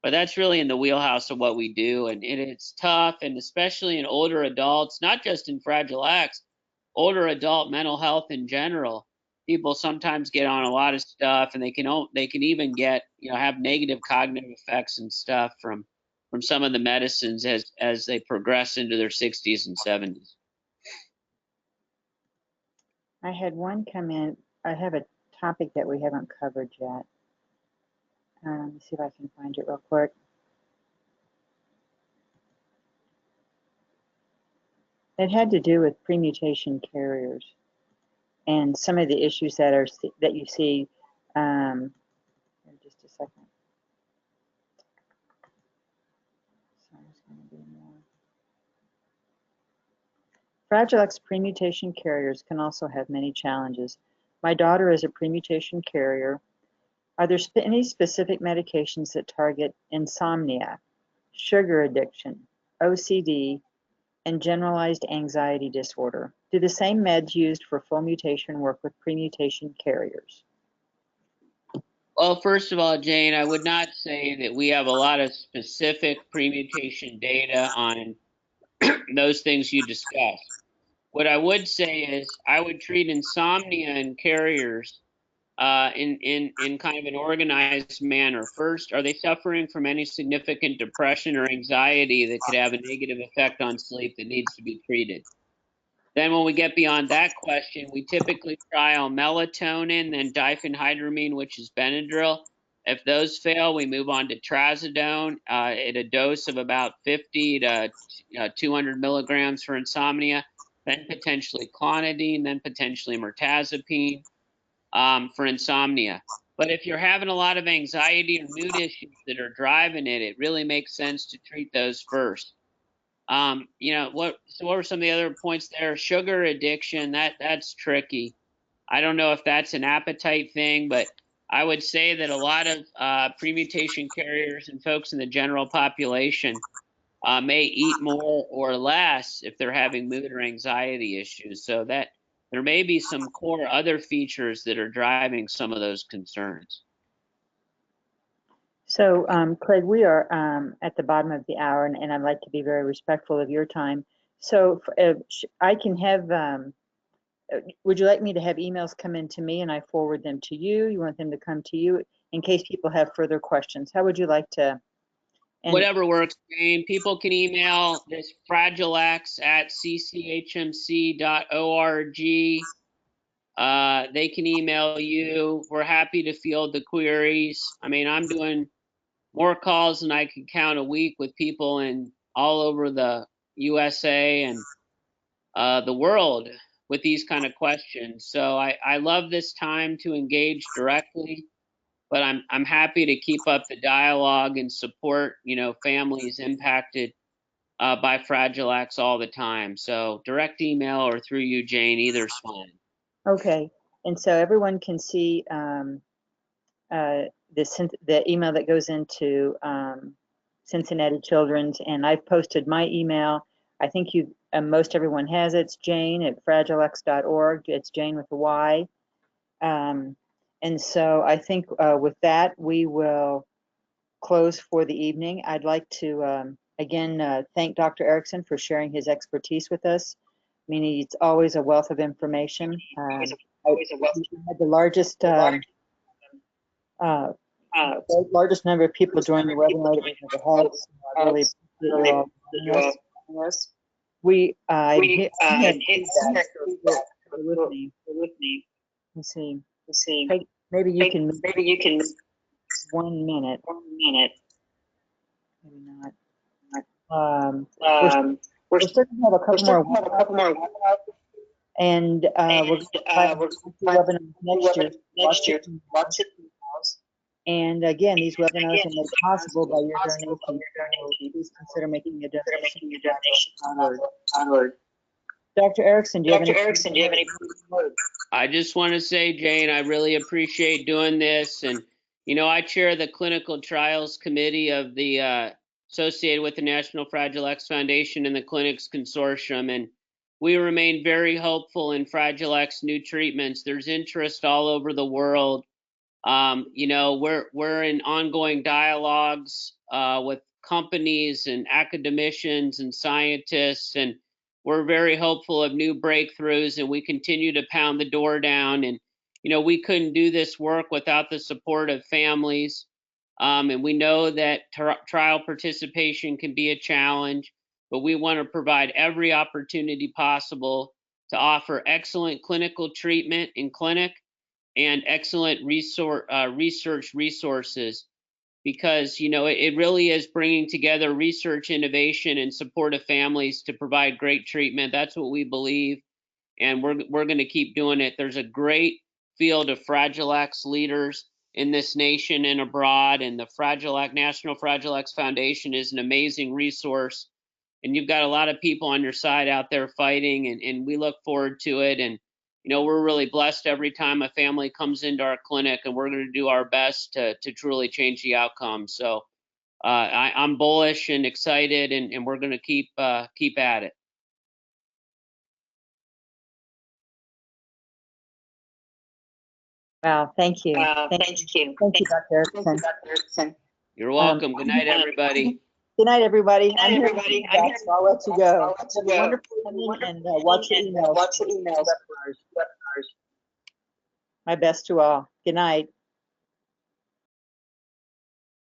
Speaker 2: But that's really in the wheelhouse of what we do. And it's tough, and especially in older adults, not just in Fragile X, older adult mental health in general. People sometimes get on a lot of stuff, and they can even get, have negative cognitive effects and stuff from some of the medicines as they progress into their 60s and 70s.
Speaker 1: I had one come in. I have a topic that we haven't covered yet. Let me see if I can find it real quick. It had to do with premutation carriers and some of the issues that you see. Just a second. So it's going to be more. Fragile X premutation carriers can also have many challenges. My daughter is a premutation carrier. Are there any specific medications that target insomnia, sugar addiction, OCD, and generalized anxiety disorder? Do the same meds used for full mutation work with premutation carriers?
Speaker 2: Well, first of all, Jane, I would not say that we have a lot of specific premutation data on those things you discussed. What I would say is I would treat insomnia in carriers in kind of an organized manner. First, are they suffering from any significant depression or anxiety that could have a negative effect on sleep that needs to be treated? Then when we get beyond that question, we typically trial melatonin, then diphenhydramine, which is Benadryl. If those fail, we move on to trazodone at a dose of about 50 to 200 milligrams for insomnia, then potentially clonidine, then potentially mirtazapine for insomnia. But if you're having a lot of anxiety or mood issues that are driving it, it really makes sense to treat those first. What were some of the other points there? Sugar addiction, that's tricky. I don't know if that's an appetite thing, but I would say that a lot of premutation carriers and folks in the general population may eat more or less if they're having mood or anxiety issues. So that there may be some core other features that are driving some of those concerns.
Speaker 1: So, Craig, we are at the bottom of the hour, and I'd like to be very respectful of your time. So I can have, would you like me to have emails come in to me and I forward them to you? You want them to come to you in case people have further questions? How would you like to?
Speaker 2: Whatever works, Jane. People can email this fragilex@cchmc.org. They can email you. We're happy to field the queries. I mean, I'm doing more calls than I can count a week with people in all over the USA and the world with these kind of questions. So I love this time to engage directly, but I'm happy to keep up the dialogue and support, families impacted by Fragile X all the time. So direct email or through you, Jane, either's fine.
Speaker 1: Okay, and so everyone can see the email that goes into Cincinnati Children's, and I've posted my email. I think most everyone has it. It's jane@fragilex.org. It's Jane with a Y. And so I think with that, we will close for the evening. I'd like to again thank Dr. Erickson for sharing his expertise with us. I mean, it's always a wealth of information. Had the largest largest number of people join the webinar that we've ever had. So I really appreciate you all joining us. We had feedback, so with me. Let's see. Maybe you can 1 minute. Maybe not. We're still going to have a couple more webinars, and we're going to have webinars next year. And again, these webinars are made possible by your donation. Please consider making a donation onward. Dr. Erickson, do you have any?
Speaker 3: Dr. Erickson, do you have any words?
Speaker 2: I just want to say, Jane, I really appreciate doing this. And, I chair the clinical trials committee of the associated with the National Fragile X Foundation and the Clinics Consortium. And we remain very hopeful in Fragile X new treatments. There's interest all over the world. We're in ongoing dialogues with companies and academicians and scientists, and we're very hopeful of new breakthroughs, and we continue to pound the door down. And, we couldn't do this work without the support of families. And we know that trial participation can be a challenge, but we want to provide every opportunity possible to offer excellent clinical treatment in clinic and excellent research resources, because it really is bringing together research, innovation, and support of families to provide great treatment. That's what we believe, and we're going to keep doing it. There's a great field of Fragile X leaders in this nation and abroad, and the National Fragile X Foundation is an amazing resource, and you've got a lot of people on your side out there fighting, and we look forward to it. And we're really blessed every time a family comes into our clinic, and we're going to do our best to truly change the outcome. So I'm bullish and excited, and we're going to keep at it.
Speaker 1: Wow, thank you.
Speaker 3: Thank you.
Speaker 1: Thank you, Dr. Erickson.
Speaker 2: You're welcome. Good night, everybody.
Speaker 1: Good night, everybody.
Speaker 3: Good night, everybody.
Speaker 1: I'm here, so I'll let you go.
Speaker 3: I'll let you
Speaker 1: Have a
Speaker 3: go.
Speaker 1: wonderful evening, and watch your emails.
Speaker 3: Watch your emails.
Speaker 1: My best to all. Good night.